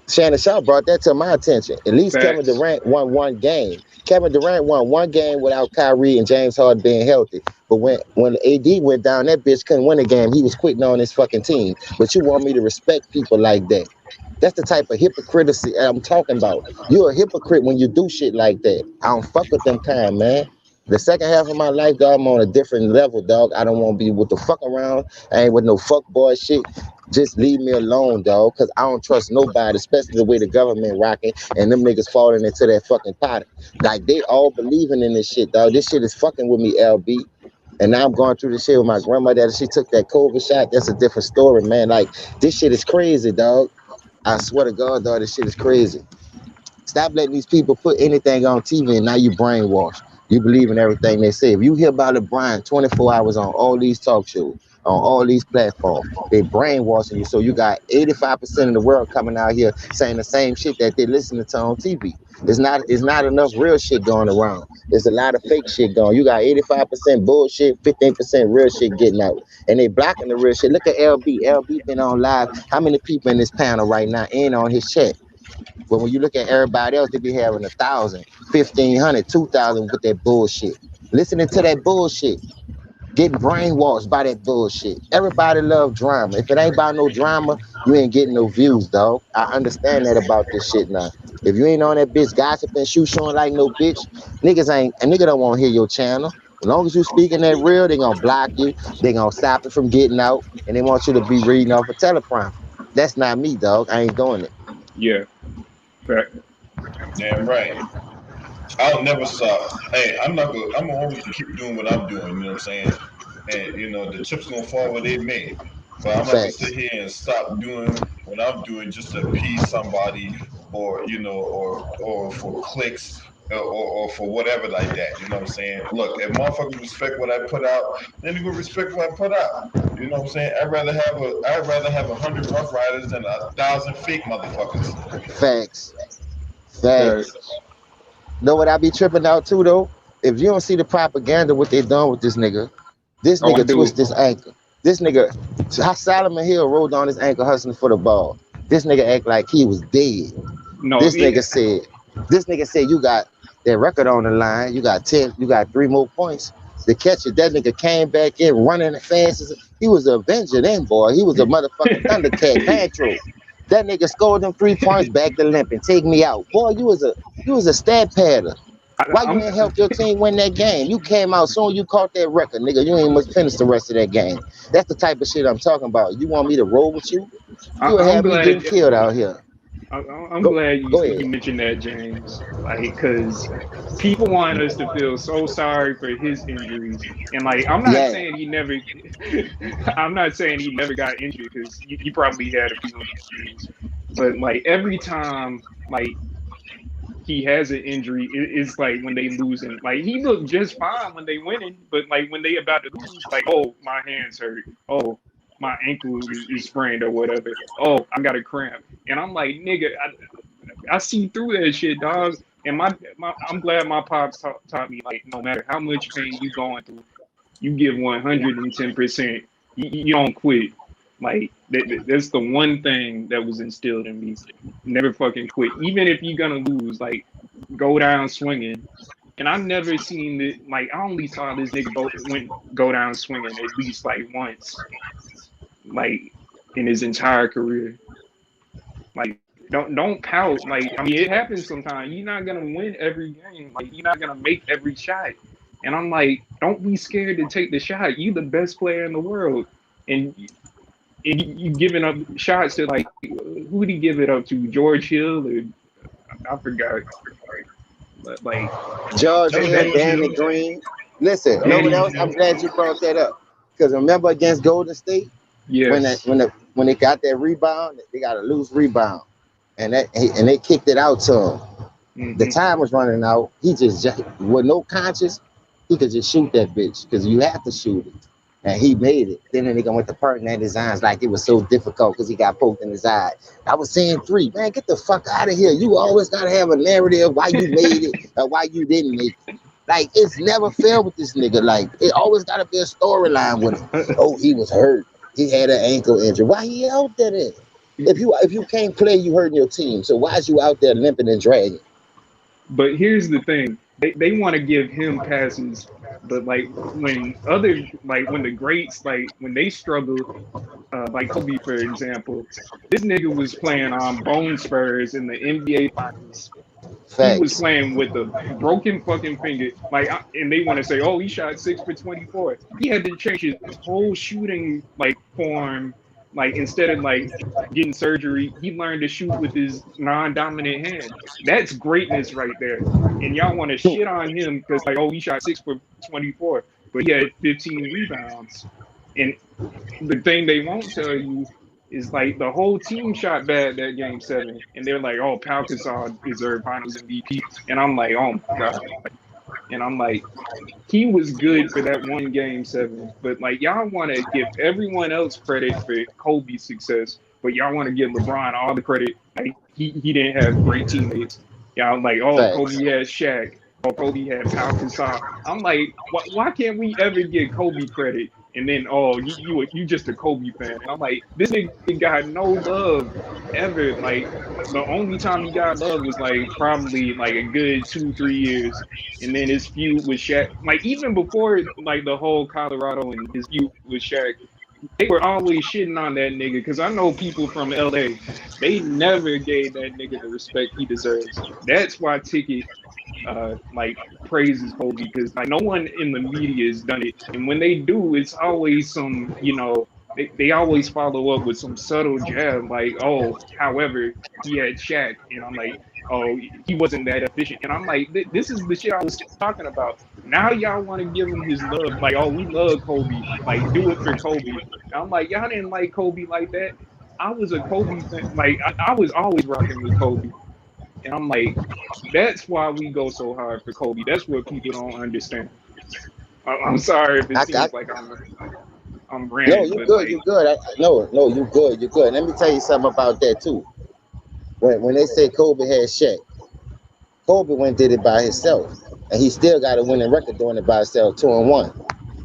Shannon Sharp brought that to my attention. At least Kevin Facts. Durant won one game. Kevin Durant won one game without Kyrie and James Harden being healthy. But when AD went down, that bitch couldn't win a game. He was quitting on his fucking team. But you want me to respect people like that? That's the type of hypocrisy I'm talking about. You're a hypocrite when you do shit like that. I don't fuck with them kind, man. The second half of my life, dog, I'm on a different level, dog. I don't want to be with the fuck around. I ain't with no fuck boy shit. Just leave me alone, dog, because I don't trust nobody, especially the way the government rocking and them niggas falling into that fucking pot. Like, they all believing in this shit, dog. This shit is fucking with me, LB. And now I'm going through this shit with my grandmother. She took that COVID shot. That's a different story, man. Like, this shit is crazy, dog. I swear to God, dog, this shit is crazy. Stop letting these people put anything on TV and now you brainwashed. You believe in everything they say. If you hear about LeBron 24 hours on all these talk shows, on all these platforms, they brainwashing you. So you got 85% of the world coming out here saying the same shit that they listening to on TV. It's not enough real shit going around. There's a lot of fake shit going. You got 85% bullshit, 15% real shit getting out. And they blocking the real shit. Look at LB. LB been on live. How many people in this panel right now ain't on his chat? But when you look at everybody else, they be having 1,000, 1,500, 2,000 with that bullshit. Listening to that bullshit, getting brainwashed by that bullshit. Everybody love drama. If it ain't about no drama, you ain't getting no views, dog. I understand that about this shit now. If you ain't on that bitch gossiping, shoe showing like no bitch, a nigga don't want to hear your channel. As long as you speaking that real, they gonna block you. They gonna stop it from getting out, and they want you to be reading off a teleprompter. That's not me, dog. I ain't doing it. Yeah. Fact. Damn right. I'll never stop. Hey, I'm not gonna. I'm gonna always keep doing what I'm doing. You know what I'm saying? And you know the chips gonna fall where they may. But I'm not gonna sit Facts. here and stop doing what I'm doing just to appease somebody, or you know, or for clicks, or for whatever like that. You know what I'm saying? Look, if motherfuckers respect what I put out, then they will respect what I put out. You know what I'm saying? I'd rather have 100 Rough Riders than 1,000 fake motherfuckers. Facts. Fact. Facts. Know what I be tripping out too though? If you don't see the propaganda, what they done with this Oh, I nigga do. twist his ankle. This nigga, how Solomon Hill rolled on his ankle hustling for the ball. This nigga act like he was dead. No, This yeah. nigga said, you got that record on the line. You got 10, you got 3 more points to catch it. That nigga came back in running as fast as he was a Avenger then, boy. He was a motherfucking Thundercat Pantro. That nigga scored them 3 points back to limping. Take me out. Boy, you was a stat padder. Why you I'm ain't help your team win that game? You came out soon, you caught that record, nigga. You ain't must finish the rest of that game. That's the type of shit I'm talking about. You want me to roll with you? You would I'm have me glad getting killed out here. I'm Go, glad go you ahead. mentioned that, James. Like, because people want us to feel so sorry for his injuries, and like, I'm not Yeah, saying he never, I'm not saying he never got injured because he probably had a few injuries, but like every time like he has an injury, it's like when they losing. Like he looked just fine when they winning, but like when they about to lose, like, oh, my hands hurt. Oh, my ankle is sprained or whatever. Oh, I got a cramp. And I'm like, nigga, I see through that shit, dog. And I'm glad my pops taught me, like, no matter how much pain you going through, you give 110%. You don't quit. Like that's the one thing that was instilled in me. Never fucking quit. Even if you're gonna lose, like go down swinging. And I never seen it. Like I only saw this nigga go down swinging at least like once, like in his entire career. Like don't pout. Like I mean, it happens sometimes. You're not gonna win every game. Like you're not gonna make every shot. And I'm like, don't be scared to take the shot. You the best player in the world, and you giving up shots to like who did he give it up to? George Hill or I forgot. But like George That was Hill, George that, Danny Hill. Green. Listen, know what Danny, else? I'm glad you brought that up. Because remember against Golden State, yes. when they got that rebound, they got a loose rebound, and they kicked it out to him. The Hmm. time was running out. He just with no conscience, he could just shoot that bitch because you have to shoot it. And he made it. Then the nigga went to parting at his eyes like it was so difficult because he got poked in his eye. I was saying three, man, get the fuck out of here. You always gotta have a narrative why you made it or why you didn't make it. Like it's never failed with this nigga. Like it always gotta be a storyline with him. Oh, he was hurt. He had an ankle injury. Why he out there then? If you can't play, you hurting your team. So why is you out there limping and dragging? But here's the thing: they want to give him passes, but like when the greats like when they struggle, like Kobe for example, this nigga was playing on bone spurs in the NBA Finals. He was Facts. playing with a broken fucking finger. Like, and they want to say, oh, he shot 6 for 24. He had to change his whole shooting like form. Like instead of like getting surgery, he learned to shoot with his non-dominant hand. That's greatness right there. And y'all want to shit on him because like, oh, he shot 6 for 24, but he had 15 rebounds. And the thing they won't tell you is like the whole team shot bad that game 7, and they're like, "Oh, Pau Gasol deserved Finals MVP," and I'm like, "Oh my god!" And I'm like, he was good for that one game 7, but like y'all want to give everyone else credit for Kobe's success, but y'all want to give LeBron all the credit. Like he didn't have great teammates. Y'all like, oh, Facts. Kobe had Shaq. Oh, Kobe had Pau Gasol. I'm like, why can't we ever give Kobe credit? And then, oh, you just a Kobe fan. And I'm like, this nigga got no love ever. Like the only time he got love was like probably like a good 2 3 years, and then his feud with Shaq, like even before like the whole Colorado and his feud with Shaq, they were always shitting on that nigga. Because I know people from LA, they never gave that nigga the respect he deserves. That's why Ticket like praises Kobe, because like no one in the media has done it, and when they do, it's always some they always follow up with some subtle jab like, oh, however, he had Shaq, and I'm like, oh, he wasn't that efficient, and I'm like, this is the shit I was talking about. Now y'all want to give him his love, like, oh, we love Kobe, like do it for Kobe. And I'm like, y'all didn't like Kobe like that. I was a Kobe fan, like I was always rocking with Kobe, and I'm like, that's why we go so hard for Kobe. That's what people don't understand. I'm sorry if it I seems like I'm No, ranting, you but good, you like, good. No, you good, you good. Let me tell you something about that too. When they say Kobe had Shaq, Kobe went and did it by himself, and he still got a winning record doing it by himself, 2-1.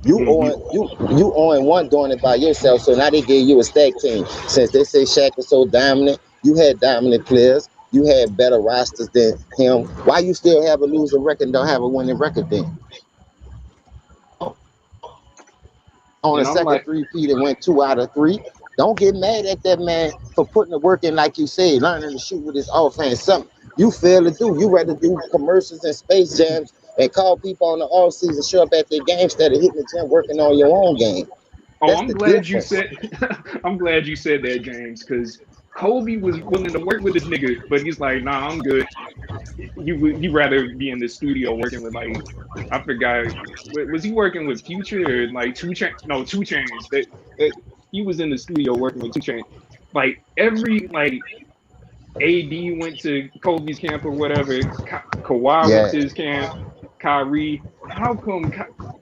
You mhm. on you on one doing it by yourself. So now they gave you a stack team. Since they say Shaq was so dominant, you had dominant players. You had better rosters than him. Why you still have a losing record and don't have a winning record then? On a And I'm second like, three-peat and went 2 out of 3. Don't get mad at that man for putting the work in, like you say, learning to shoot with his offense. Something you fail to do. You rather do commercials and space jams and call people on the off season, show up at their game instead of hitting the gym working on your own game. oh, That's I'm the glad you difference. said, I'm glad you said that, James, because Kobe was willing to work with this nigga, but he's like, nah, I'm good. You rather be in the studio working with like, I forgot, was he working with Future or like Two Chains? That he was in the studio working with 2 Chainz. Like every like AD went to Kobe's camp or whatever. Kawhi went Yeah, to his camp. Kyrie. How come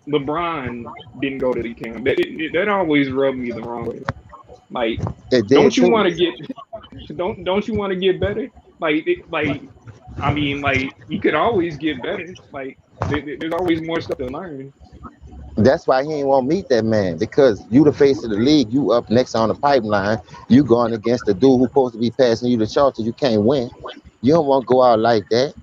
LeBron didn't go to the camp? That always rubbed me the wrong way. Like, it don't did you too. want to get don't you want to get better? Like I mean, like you could always get better. Like there's always more stuff to learn. That's why he ain't want to meet that man, because you the face of the league. You up next on the pipeline. You going against the dude who's supposed to be passing you the charter. You can't win. You don't want to go out like that.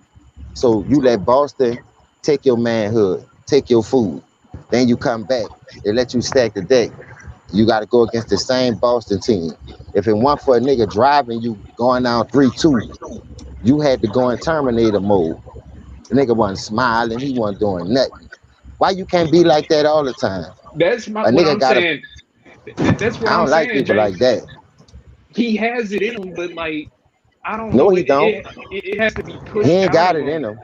So you let Boston take your manhood, take your food. Then you come back. They let you stack the deck. You got to go against the same Boston team. If it weren't for a nigga driving you going down 3-2, you had to go in Terminator mode. The nigga wasn't smiling. He wasn't doing nothing. Why you can't be like that all the time? That's A what nigga I'm gotta. saying. That's what I I'm don't like saying, people Jay. like that. He has it in him, but like I don't No, know. he don't. It has to be He pushed ain't out got of it in him. him.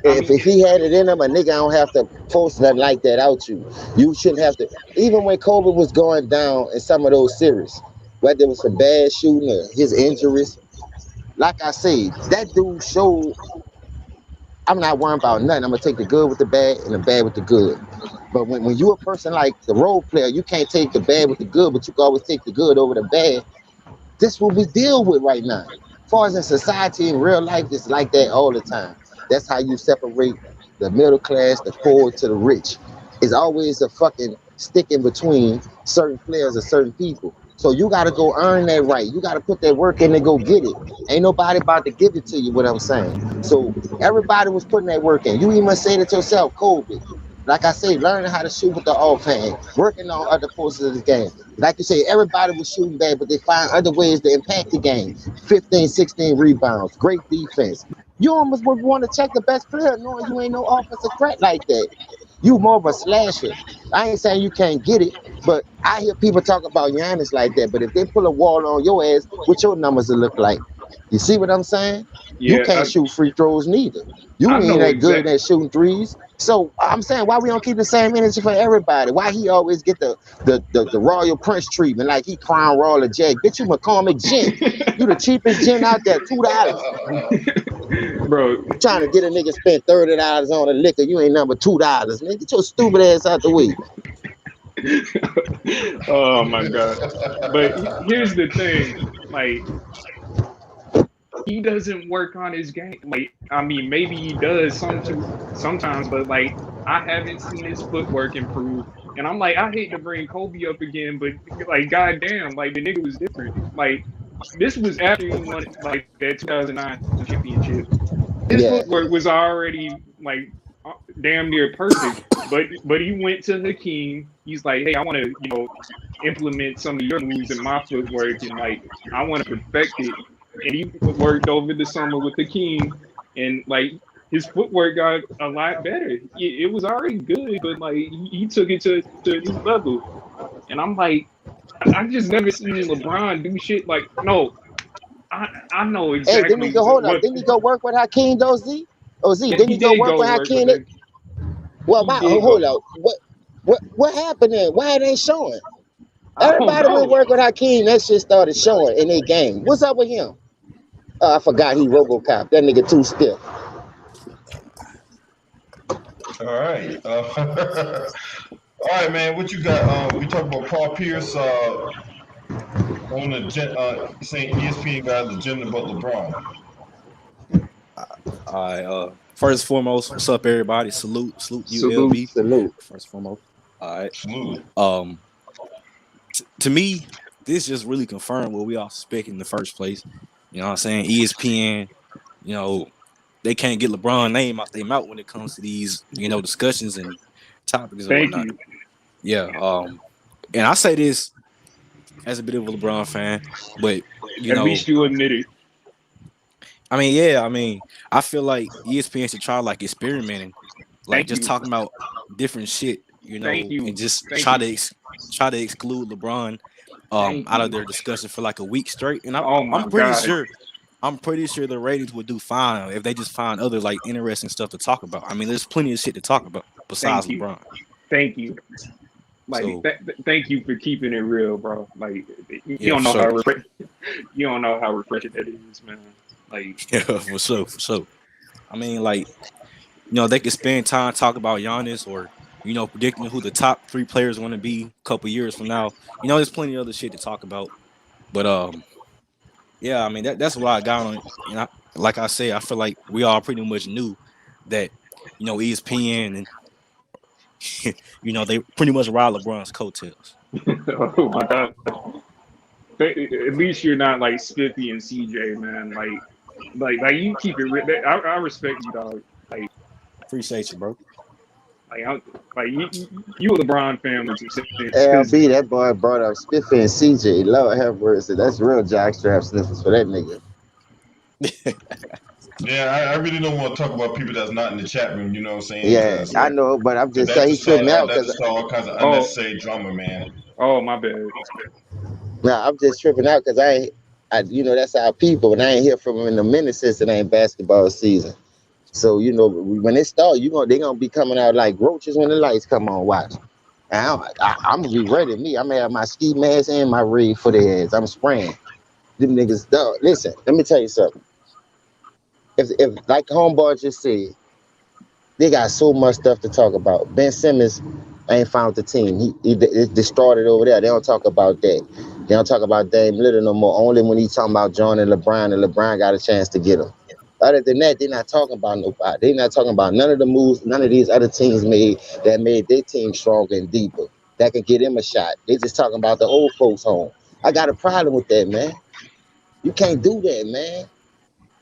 I If mean, if he had it in him, a nigga don't have to force nothing like that out you. You shouldn't have to. Even when Kobe was going down in some of those series, whether it was for bad shooting or his injuries, like I said, that dude showed I'm not worrying about nothing. I'm gonna take the good with the bad and the bad with the good. But when you a person like the role player, you can't take the bad with the good, but you can always take the good over the bad. This what we deal with right now. As far as in society in real life, it's like that all the time. That's how you separate the middle class, the poor to the rich. It's always a fucking stick in between certain players or certain people. So you gotta go earn that right. You gotta put that work in and go get it. Ain't nobody about to give it to you, what I'm saying. So everybody was putting that work in. You even said it yourself, Kobe. Like I say, learning how to shoot with the offhand, working on other portions of the game. Like you say, everybody was shooting bad, but they find other ways to impact the game. 15, 16 rebounds, great defense. You almost would want to check the best player knowing you ain't no offensive threat like that. You more of a slasher. I ain't saying you can't get it, but I hear people talk about Giannis like that. But if they pull a wall on your ass, what your numbers will look like? You see what I'm saying? You yeah, can't shoot free throws neither. You I ain't know that good exactly. at shooting threes. So I'm saying, why we don't keep the same energy for everybody? Why he always get the Royal Prince treatment, like he Crown Royal or Jack? Bitch, you McCormick gin. You the cheapest gin out there, $2. Bro, Trying to get a nigga spend $30 on a liquor, you ain't number $2. Man, get your stupid ass out the way. oh my god. But here's the thing, like he doesn't work on his game. Like, I mean, maybe he does sometimes, but like I haven't seen his footwork improve. And I'm like, I hate to bring Kobe up again, but like, goddamn, like the nigga was different. Like, this was after he won like that 2009 championship. His Yeah, footwork was already like damn near perfect. But he went to Hakeem. He's like, hey, I want to implement some of your moves in my footwork, and like I want to perfect it. And he worked over the summer with Hakeem, and like his footwork got a lot better. It was already good, but like he took it to a new level. And I'm like, I just never seen LeBron do shit like no. I know hey, didn't he exactly go, hold up, what. didn't he go work with Hakeem though, Z? Oh, Z, Yeah, didn't he he go did work go with work with Hakeem? her. Well, He my did hold go. up, what happened then? Why it ain't showing? I don't Everybody went know. work with Hakeem, that shit started showing in their game. What's up with him? I forgot he RoboCop. That nigga too stiff. All right. All right, man. What you got? We talked about Paul Pierce on saying ESPN got the agenda about LeBron. All right. First and foremost, what's up, everybody? Salute you, Salute. LB. Salute. First and foremost. All right. Salute. To me, this just really confirmed what we all suspected in the first place. You know what I'm saying? ESPN, you know, they can't get LeBron's name out their mouth when it comes to these, discussions and topics and Thank whatnot. you. Yeah. And I say this as a bit of a LeBron fan, but At least you admit it. I feel like ESPN should try like experimenting, like Thank just you. talking about different shit, Thank and you. just Thank try you. to try to exclude LeBron Thank out of you. their discussion for like a week straight, and Oh my God. I'm pretty sure the ratings would do fine if they just find other like interesting stuff to talk about. I mean, there's plenty of shit to talk about besides Thank you. LeBron. Thank you. Like, So thank you for keeping it real, bro. Like, you yeah, don't for know sure. you don't know how refreshing that is, man. Like, Yeah, for sure, for sure. I mean, like, they could spend time talking about Giannis or, predicting who the top 3 players want to be a couple years from now. There's plenty of other shit to talk about. But yeah, I mean that's what I got on it. And like I said, I feel like we all pretty much knew that, ESPN and they pretty much ride LeBron's coattails. oh my God. At least you're not like Spiffy and CJ, man. Like you keep it real. I respect you, dog. Appreciate you, bro. Like, you a LeBron family to sense, because LB, that boy brought up Spiffy and CJ. Lord have mercy. That's real jockstrap sniffers for that nigga. Yeah, I really don't want to talk about people that's not in the chat room. You know what I'm saying? Yeah, I know, but I'm just saying he tripped me out That because just start all kinds of oh unnecessary drama, man. my bad. now I'm just tripping out because that's our people, and I ain't hear from them in a minute since it ain't basketball season. So when it start, they gonna be coming out like roaches when the lights come on. Watch. And I'm gonna be ready. I'm gonna have my ski mask and my rig for their ass. I'm spraying them niggas. Dog. Listen, let me tell you something. If like homeboy just said, they got so much stuff to talk about. Ben Simmons ain't found the team. He destroyed it over there. They don't talk about that. They don't talk about Dame Lillard no more. Only when he's talking about John and LeBron got a chance to get him. Other than that, they're not talking about nobody. They're not talking about none of the moves none of these other teams made that made their team stronger and deeper. That can get them a shot. They just talking about the old folks home. I got a problem with that, man. You can't do that, man.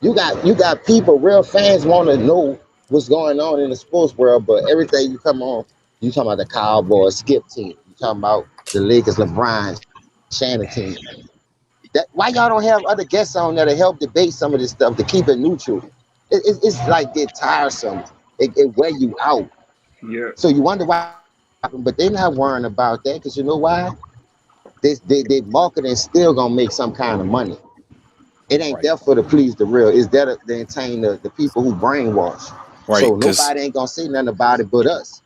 You got people, real fans want to know what's going on in the sports world, but everything you come on, you talking about the Cowboys skip team. You talking about the Lakers, LeBron, Shannon team. Why y'all don't have other guests on there to help debate some of this stuff to keep it neutral? It's like get tiresome. It wear you out. Yeah. So you wonder why, but they're not worrying about that because you know why? They marketing still gonna make some kind of money. It ain't Right. there for to please the real. It's there to entertain the people who brainwash. Right, So because nobody ain't gonna say nothing about it but us.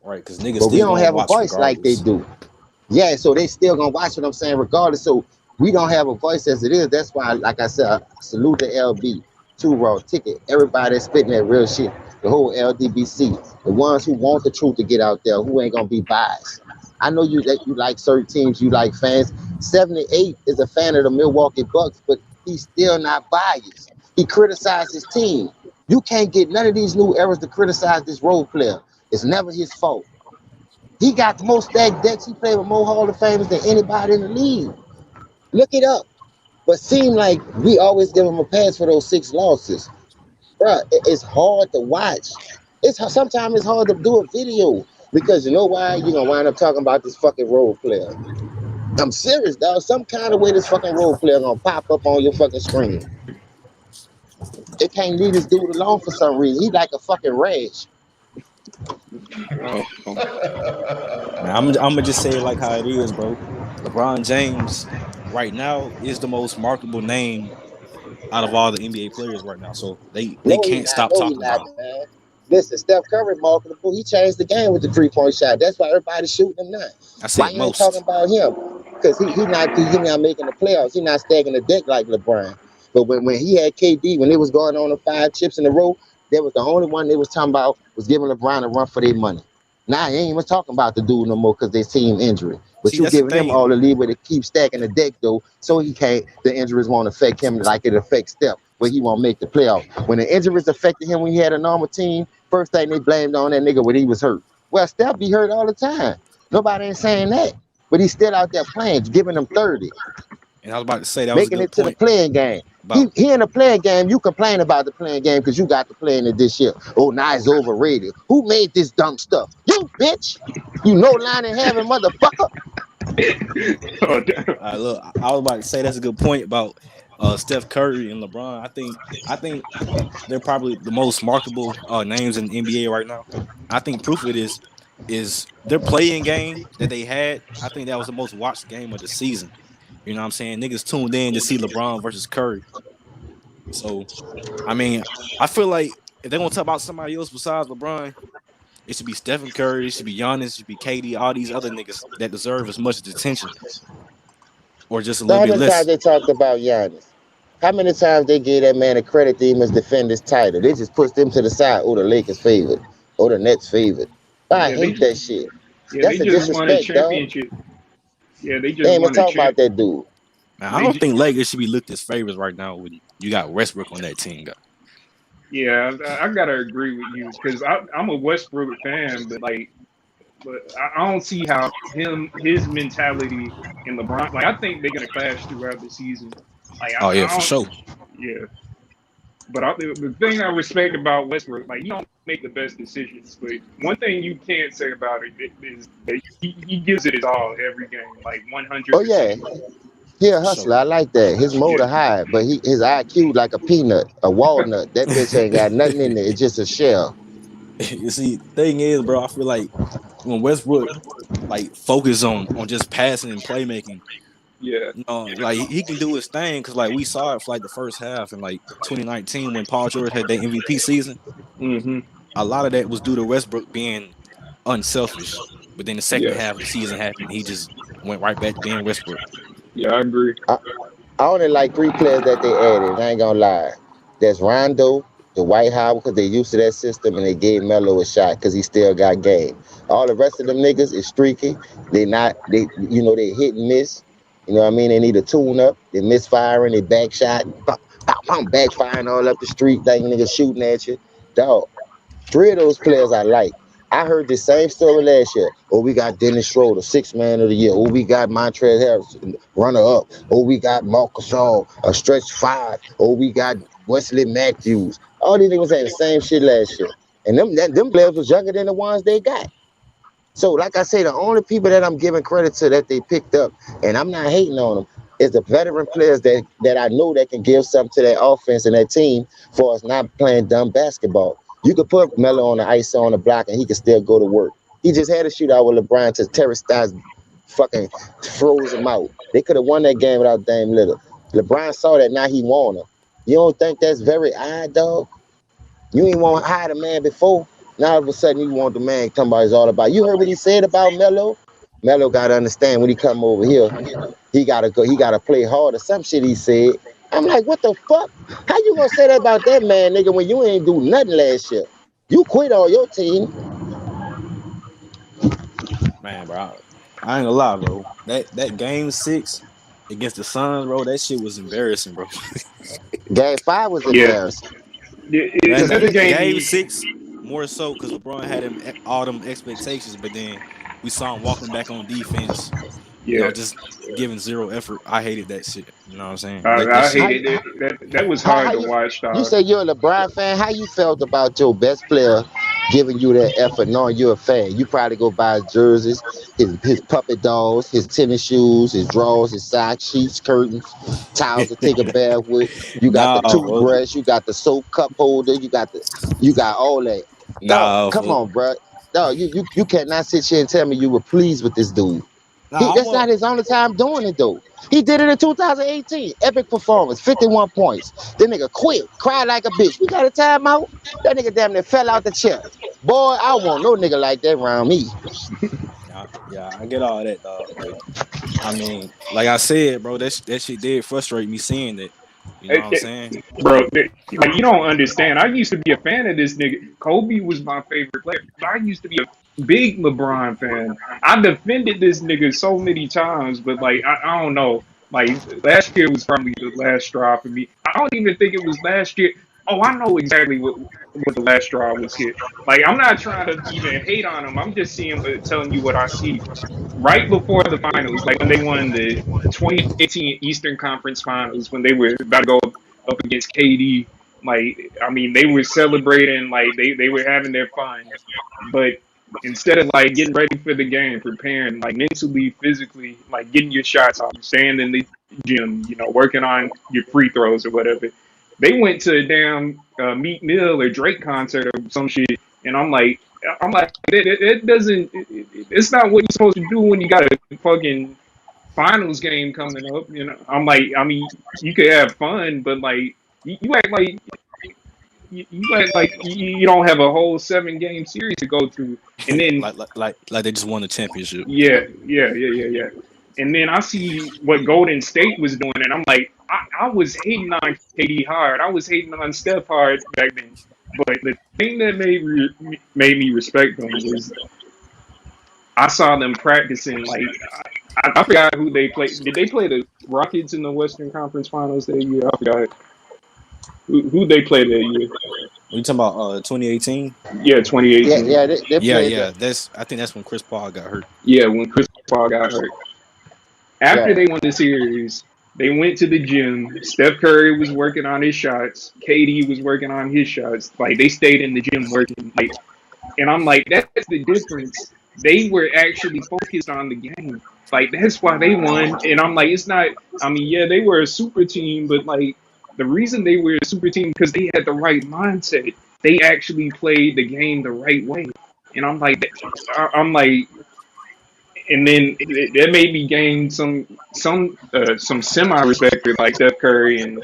niggas But we still don't gonna have a watch voice like they regardless. do. Yeah, so they still gonna watch what I'm saying regardless. So we don't have a voice as it is. That's why, like I said, I salute the LB, Two Raw Ticket, everybody that's spitting that real shit, the whole LDBC, the ones who want the truth to get out there, who ain't gonna be biased. I know you like certain teams, you like fans. 78 is a fan of the Milwaukee Bucks, but he's still not biased. He criticized his team. You can't get none of these new eras to criticize this role player. It's never his fault. He got the most stacked decks. He played with more Hall of Famers than anybody in the league. Look it up. But seem like we always give him a pass for those 6 losses. Bruh, it's hard to watch. Sometimes it's hard to do a video because you know why? You're gonna wind up talking about this fucking role player. I'm serious, dog. Some kind of way this fucking role player gonna pop up on your fucking screen. It can't leave this dude alone for some reason. He like a fucking rash. Oh, Man, I'm gonna just say it like how it is, bro. LeBron James right now is the most marketable name out of all the NBA players right now. So they No, he can't not. stop No, he talking not, about him. man. Listen, Steph Curry marketable. He changed the game with the 3-point shot. That's why everybody's shooting him now. I Why said you ain't talking most. about him? Because he not making the playoffs. He not stacking the deck like LeBron. But when he had KD, when it was going on the 5 chips in a row, that was the only one they was talking about was giving LeBron a run for their money. Now he ain't even talking about the dude no more because there's team injury. But See, you that's the giving him thing. all the leeway to keep stacking the deck though, so the injuries won't affect him like it affects Steph, where he won't make the playoffs. When the injuries affected him when he had a normal team, first thing they blamed on that nigga when he was hurt. Well, Steph be hurt all the time. Nobody ain't saying that. But he's still out there playing, giving them 30, And I was about to say that was a making good it to the point playing game. about He in the playing game. You complain about the playing game because you got to play in it this year. Oh, now it's overrated. Who made this dumb stuff? You, bitch. You no line in heaven, motherfucker. oh damn. look, I was about to say that's a good point about Steph Curry and LeBron. I think they're probably the most marketable names in the NBA right now. I think proof of it is is their playing game that they had. I think that was the most watched game of the season. You know what I'm saying? Niggas tuned in to see LeBron versus Curry. So, I mean, I feel like if they're gonna talk about somebody else besides LeBron, it should be Stephen Curry, it should be Giannis, it should be KD, all these other niggas that deserve as much attention or just a So little how bit many times less. they talked about Giannis? How many times they gave that man a credit that he must defend his title? They just pushed him to the side. Oh, the Lakers favorite. Oh, the Nets favorite. I Yeah, hate that shit. they That's a just won a disrespect, dog. championship. Yeah, they They just ain't even won a talking champ. about that dude. Man, I They don't just, think Lakers should be looked as favorites right now when you got Westbrook on that team. yeah, I gotta agree with you because I'm a Westbrook fan, but I don't see how his mentality and LeBron, like I think they're gonna clash throughout the season. Like Oh yeah, I for don't, sure. yeah. But the thing I respect about Westbrook, like you don't make the best decisions, but one thing you can't say about it is that he gives it his all every game, like Oh 100%. yeah, he a For sure. hustler. I like that. His motor Yeah. high, but his IQ like a peanut, a walnut. That bitch ain't got nothing in it. It's just a shell. You see, the thing is, bro, I feel like when Westbrook like focus on just passing and playmaking, Yeah. like he can do his thing because like we saw it for like the first half in like 2019 when Paul George had that MVP season. Hmm. A lot of that was due to Westbrook being unselfish. But then the second Yeah. half of the season happened, he just went right back to being Westbrook. Yeah, I agree. I only like three players that they added. I ain't gonna lie. That's Rondo, the White House, because they used to that system and they gave Melo a shot because he still got game. All the rest of them niggas is streaky. They hit and miss. You know what I mean? They need a tune up. They misfiring, they back shot, backfiring all up the street, like niggas shooting at you. Dog. Three of those players I like. I heard the same story last year. Oh, we got Dennis Schroeder, sixth man of the year. Oh, we got Montrezl Harris, runner up. Oh, we got Marcus All, a stretch five. Oh, we got Wesley Matthews. All these niggas saying the same shit last year. And them players was younger than the ones they got. So, like I say, the only people that I'm giving credit to that they picked up, and I'm not hating on them, is the veteran players that I know that can give something to that offense and that team for us not playing dumb basketball. You could put Melo on the ice on the block and he could still go to work. He just had a shootout with LeBron to Terry Styles fucking froze him out. They could have won that game without Dame Lillard. LeBron saw that, now he won him. You don't think that's very odd, dog? You ain't want to hide a man before. Now all of a sudden you want the man talking about it's all about. You heard what he said about Melo? Melo gotta understand when he come over here, he gotta play hard or some shit he said. I'm like, what the fuck? How you gonna say that about that man, nigga, when you ain't do nothing last year? You quit on your team. Man, bro, I ain't gonna lie, bro. That game 6 against the Suns, bro, that shit was embarrassing, bro. Game 5 was Yeah. embarrassing. Man, Because Another game. game 6 more so because LeBron had him all them expectations, but then we saw him walking back on defense, Yeah. just giving zero effort. I hated that shit. You know what I'm saying? That I shit. how hated it. That was how hard to you watch, you dog. say you're a LeBron fan? How you felt about your best player giving you that effort, knowing you're a fan? You probably go buy his jerseys, his puppet dolls, his tennis shoes, his drawers, his socks, sheets, curtains, towels to take a bath with. You got the Nah, bro. toothbrush, you got the soap cup holder, you got all that. Dog, Nah, come fool. on, bro. Dog, you cannot sit here and tell me you were pleased with this dude. Nah, I That's was. not his only time doing it though. He did it in 2018. Epic performance, 51 points. The nigga quit, cried like a bitch. We got a timeout. That nigga damn near fell out the chair. Boy, I don't want no nigga like that around me. Yeah, I get all that, dog. But I mean, like I said, bro, that shit did frustrate me seeing that. You know what I'm saying? Bro, like you don't understand. I used to be a fan of this nigga. Kobe was my favorite player. I used to be a big LeBron fan. I defended this nigga so many times, but like I don't know. Like last year was probably the last straw for me. I don't even think it was last year. Oh, I know exactly what the last straw was here. Like I'm not trying to even hate on him. I'm just seeing, telling you what I see. Right before the finals, like when they won the 2018 Eastern Conference Finals, when they were about to go up against KD. Like, I mean, they were celebrating, like they were having their fun, but instead of like getting ready for the game, preparing like mentally, physically, like getting your shots off, staying in the gym, working on your free throws or whatever, they went to a damn Meek Mill or Drake concert or some shit And I'm like, it doesn't. It's not what you're supposed to do when you got a fucking finals game coming up. You know, I'm like, I mean, you could have fun, but like, you act like you act like you don't have a whole 7 game series to go through, and then like they just won the championship. yeah. And then I see what Golden State was doing, and I'm like, I was hating on KD hard. I was hating on Steph hard back then. But the thing that made me respect them was I saw them practicing. Like I forgot who they played. Did they play the Rockets in the Western Conference Finals that year? I forgot who they played that year. What you talking about? 2018. Yeah, 2018. Yeah, they played Yeah. I think that's when Chris Paul got hurt. Yeah, when Chris Paul got hurt. After Yeah. they won the series, they went to the gym. Steph Curry was working on his shots. KD was working on his shots. Like they stayed in the gym working. Like, and I'm like, that's the difference. They were actually focused on the game. Like that's why they won. And I'm like, it's not. I mean, yeah, they were a super team, but like the reason they were a super team because they had the right mindset. They actually played the game the right way. And I'm like, and then that made me gain some semi respect for like Steph Curry and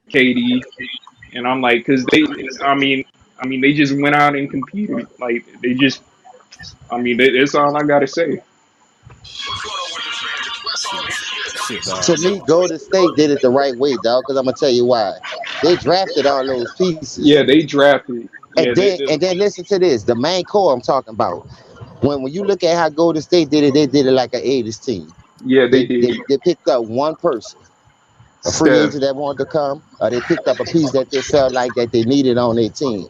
KD, and I'm like, because I mean, they just went out and competed. Like they just, that's all I gotta say. Shit, dog. To me, Golden State did it the right way, dog. Because I'm gonna tell you why. They drafted all those pieces. Yeah, they drafted. And then listen to this. The main core I'm talking about. When you look at how Golden State did it, they did it like an 80s team. Yeah, they did. They picked up one person, a free agent that wanted to come, or they picked up a piece that they felt like that they needed on their team.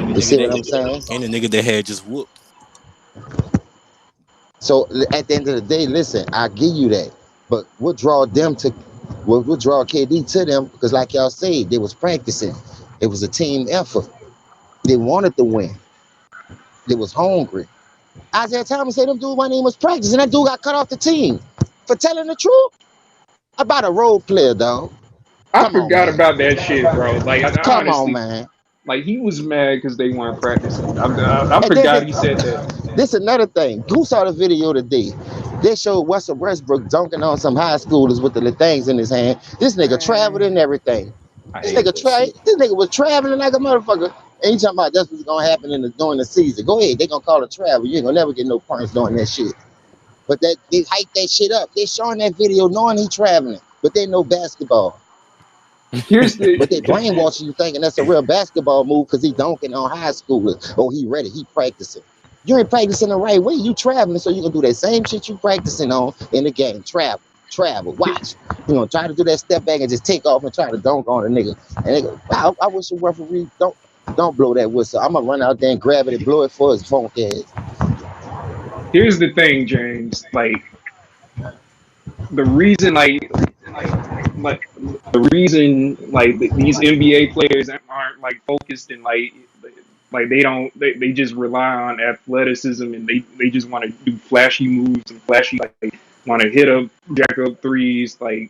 You see what I'm saying? And the nigga that had just whooped. So at the end of the day, listen, I give you that. But what draw KD to them? Because like y'all say, they was practicing. It was a team effort. They wanted to win. They was hungry. Isaiah Thomas said them dude my name was practicing. That dude got cut off the team for telling the truth about a role player, dog. I forgot about that shit, bro. Like, Come honestly, on, man. Like he was mad because they weren't practicing. I forgot he said that. This another thing. Who saw the video today? They showed Russell Westbrook dunking on some high schoolers with the little things in his hand. This nigga traveled and everything. This nigga was traveling like a motherfucker. And you talking about that's what's gonna happen during the season. Go ahead, they gonna call it travel. You ain't gonna never get no points doing that shit. But they hype that shit up. They showing that video knowing he traveling, but they know basketball. But they brainwashing you thinking that's a real basketball move because he dunking on high schoolers. Oh, he ready, he practicing. You ain't practicing the right way. You traveling, so you gonna do that same shit you practicing on in the game. Travel, watch. You know, try to do that step back and just take off and try to dunk on a nigga. And they go, wow, I wish a referee don't blow that whistle. I'm gonna run out there and grab it and blow it for his funk ass. Here's the thing, James. Like the reason, these NBA players aren't like focused and they just rely on athleticism and they just want to do flashy moves and flashy want to hit up jack up threes, like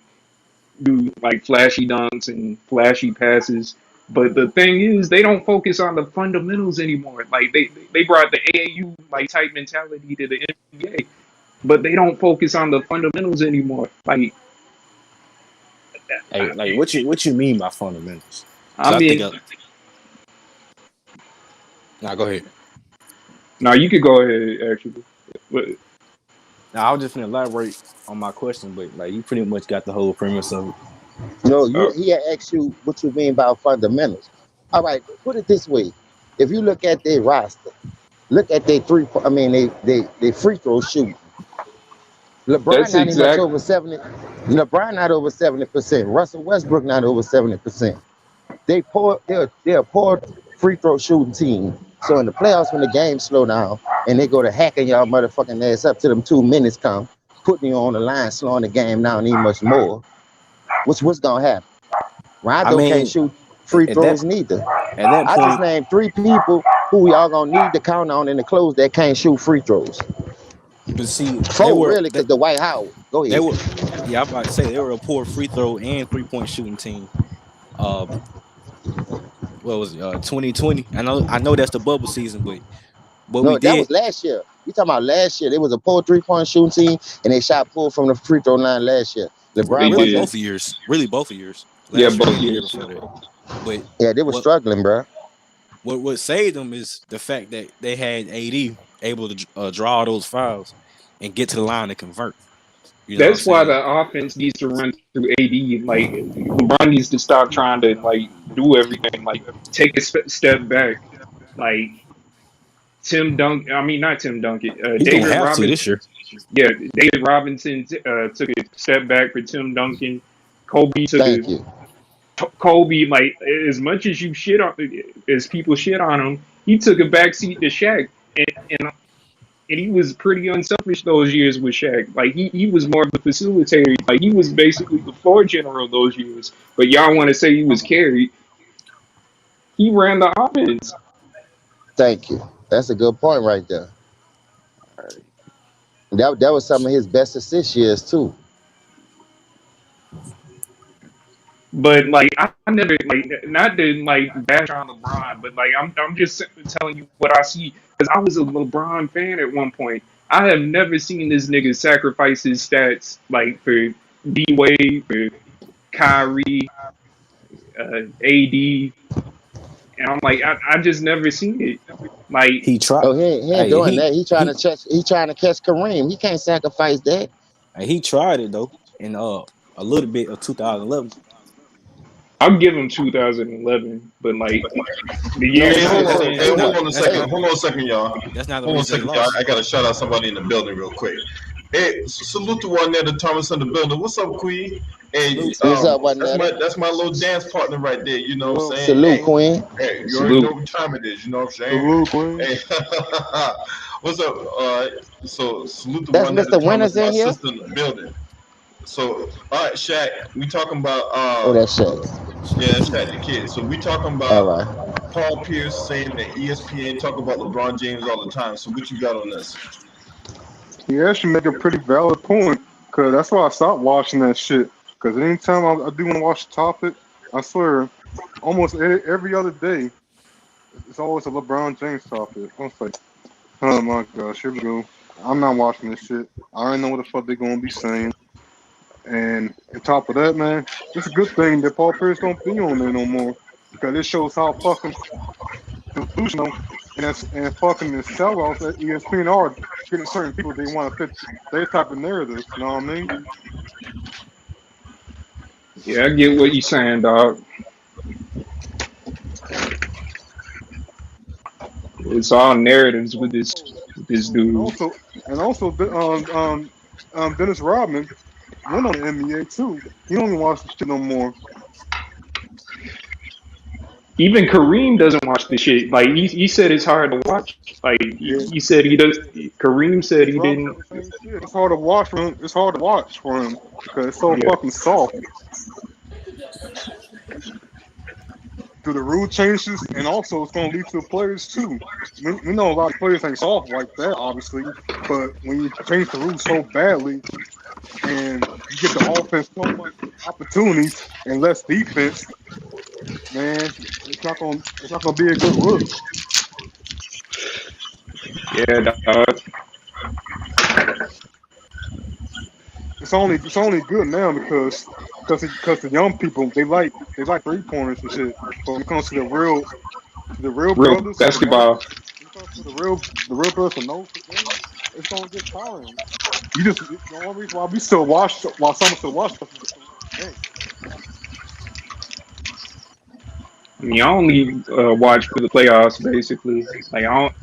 do like flashy dunks and flashy passes. But the thing is, they don't focus on the fundamentals anymore. Like they brought the AAU like type mentality to the NBA, but they don't focus on the fundamentals anymore. Like, hey, like what you mean by fundamentals? Nah, go ahead. No, you could go ahead actually. But, now I was just gonna elaborate on my question, but like you pretty much got the whole premise of it. No, he asked you what you mean by fundamentals. All right, put it this way. If you look at their roster, look at their they free throw shooting. LeBron not much over 70. LeBron not over 70%. Russell Westbrook not over 70%. They're a poor free throw shooting team. So in the playoffs, when the game slow down and they go to hacking y'all motherfucking ass up till them 2 minutes come, putting you on the line, slowing the game down even much more. What's gonna happen? Rondo can't shoot free throws neither. At that point, I just named 3 people who y'all gonna need to count on in the close that can't shoot free throws. But see, 4 really, because the White House. Go ahead. I'm about to say they were a poor free throw and 3-point shooting team. What what was it, 2020? I know that's the bubble season, but what we No, that did, was last year. We talking about last year. There was a pull 3-point shooting team, and they shot pull from the free throw line last year. LeBron really wasn't. both years. Yeah, Last year both and the year years. before that. But Yeah, they were struggling, bro. what saved them is the fact that they had AD able to draw those fouls and get to the line and convert. You know what I'm That's why saying? the offense needs to run through AD. Like LeBron needs to stop trying to like do everything. Like take a step back. Like Tim Duncan. I mean, not Tim Duncan. He's gonna David have to Robinson. this year. Yeah, David Robinson took a step back for Tim Duncan. Kobe took Thank a you. Kobe. Like as much as you shit on, as people shit on him, he took a backseat to Shaq, and he was pretty unselfish those years with Shaq. Like he was more of a facilitator. Like he was basically the floor general those years. But y'all want to say he was carried? He ran the offense. Thank you. That's a good point right there. That was some of his best assist years too. But like I never like not to like bash on LeBron, but like I'm just telling you what I see because I was a LeBron fan at one point. I have never seen this nigga sacrifice his stats like for D Wade, for Kyrie, AD, and I'm like I just never seen it. Like He tried. Oh, he ain't Hey, doing that. He trying to catch Kareem. He can't sacrifice that. he tried it though in a little bit of 2011. I'll give him 2011, but like the year Hey, hold on. since Hey, then, hold on a second. Hold on a second, y'all. That's not the Hold on a reason he second, y'all. lost. I gotta shout out somebody in the building real quick. Hey, salute to one there, the Thomas in the building. What's up, Queen? Hey, What's up, one that's my little dance partner right there. You know what I'm saying? Salute, Hey, Queen. hey, you Salute. already know what time it is. You know what I'm saying? Salute, Queen. Hey, what's up? So salute to That's one there, the Mr. Thomas, Winters in my here. sister in the building. So, all right, Shaq, we talking about Oh, that's Shaq. yeah, Shaq the kid. So we talking All about right. Paul Pierce saying that ESPN talk about LeBron James all the time. So what you got on this? He actually make a pretty valid point, cause that's why I stopped watching that shit. Cause anytime I do want to watch the topic, I swear, almost every other day, it's always a LeBron James topic. I was like, oh my gosh, here we go. I'm not watching this shit. I already know what the fuck they're gonna be saying. And on top of that, man, it's a good thing that Paul Pierce don't be on there no more, because it shows how fucking delusional and fucking the sellouts at ESPN are getting certain people they want to fit their type of narratives. You know what I mean? yeah, I get what you're saying, dog. It's all narratives with this And dude. also, Dennis Rodman went on the NBA too. He don't even watch the shit no more. Even Kareem doesn't watch the shit. Like he said it's hard to watch. Like Yeah, he said he does. Kareem said Dennis he Rodman didn't. said the same shit. It's hard to watch for him. It's hard to watch for him because it's so Yeah, fucking soft. Through the rule changes, and also it's going to lead to the players too. We know a lot of players ain't soft like that, obviously, but when you change the rules so badly and you get the offense so much opportunities and less defense, man, it's not gonna be a good look. yeah, dog. It's only good now because the young people they like 3-pointers and shit. But when it comes to the real Real brothers with no basketball. when it comes to the real brothers with no game, it's gonna get tiring. You just the only reason why some still watch stuff is because they like I mean, I only watch for the playoffs, basically. Like I don't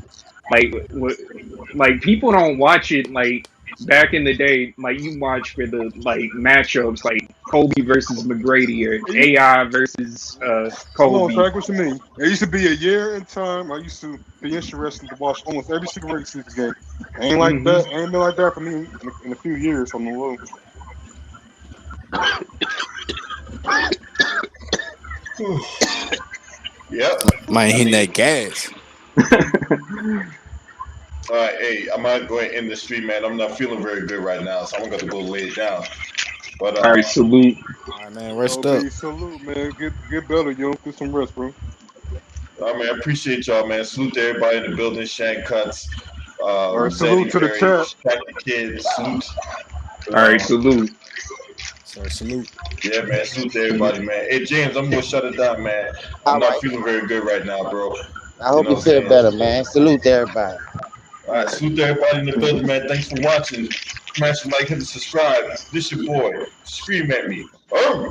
like people don't watch it like back in the day. Like you watch for the like matchups, like Kobe versus McGrady or game. AI versus Hold on, Kobe. track what you mean. It used to be a year in time. I used to be interested to watch almost every single regular season game. Ain't like Hmm. that. Ain't been like that for me in a few years on the low. Yep. Might I hit mean, that gas. all right, hey, I might go and end the stream, man. I'm not feeling very good right now, so I'm gonna go lay it down. But All right, salute. All right, man, rest up. LB, salute, man. Get better, yo. Get some rest, bro. I appreciate y'all, man. Salute to everybody in the building. Shank Cuts, All right, Zeddy salute to the Perry, chat. Shaq the Kid. Salute. All right, salute. Sir, salute. Yeah, man. Salute to everybody, man. Hey, James, I'm gonna shut it down, man. I'm All not right. feeling very good right now, bro. I hope know you what I'm feel saying? better, man. Salute to everybody. All right, salute to everybody in the building, man. Thanks for watching. Smash the like, hit the subscribe. This your boy. Scream at me. Oh.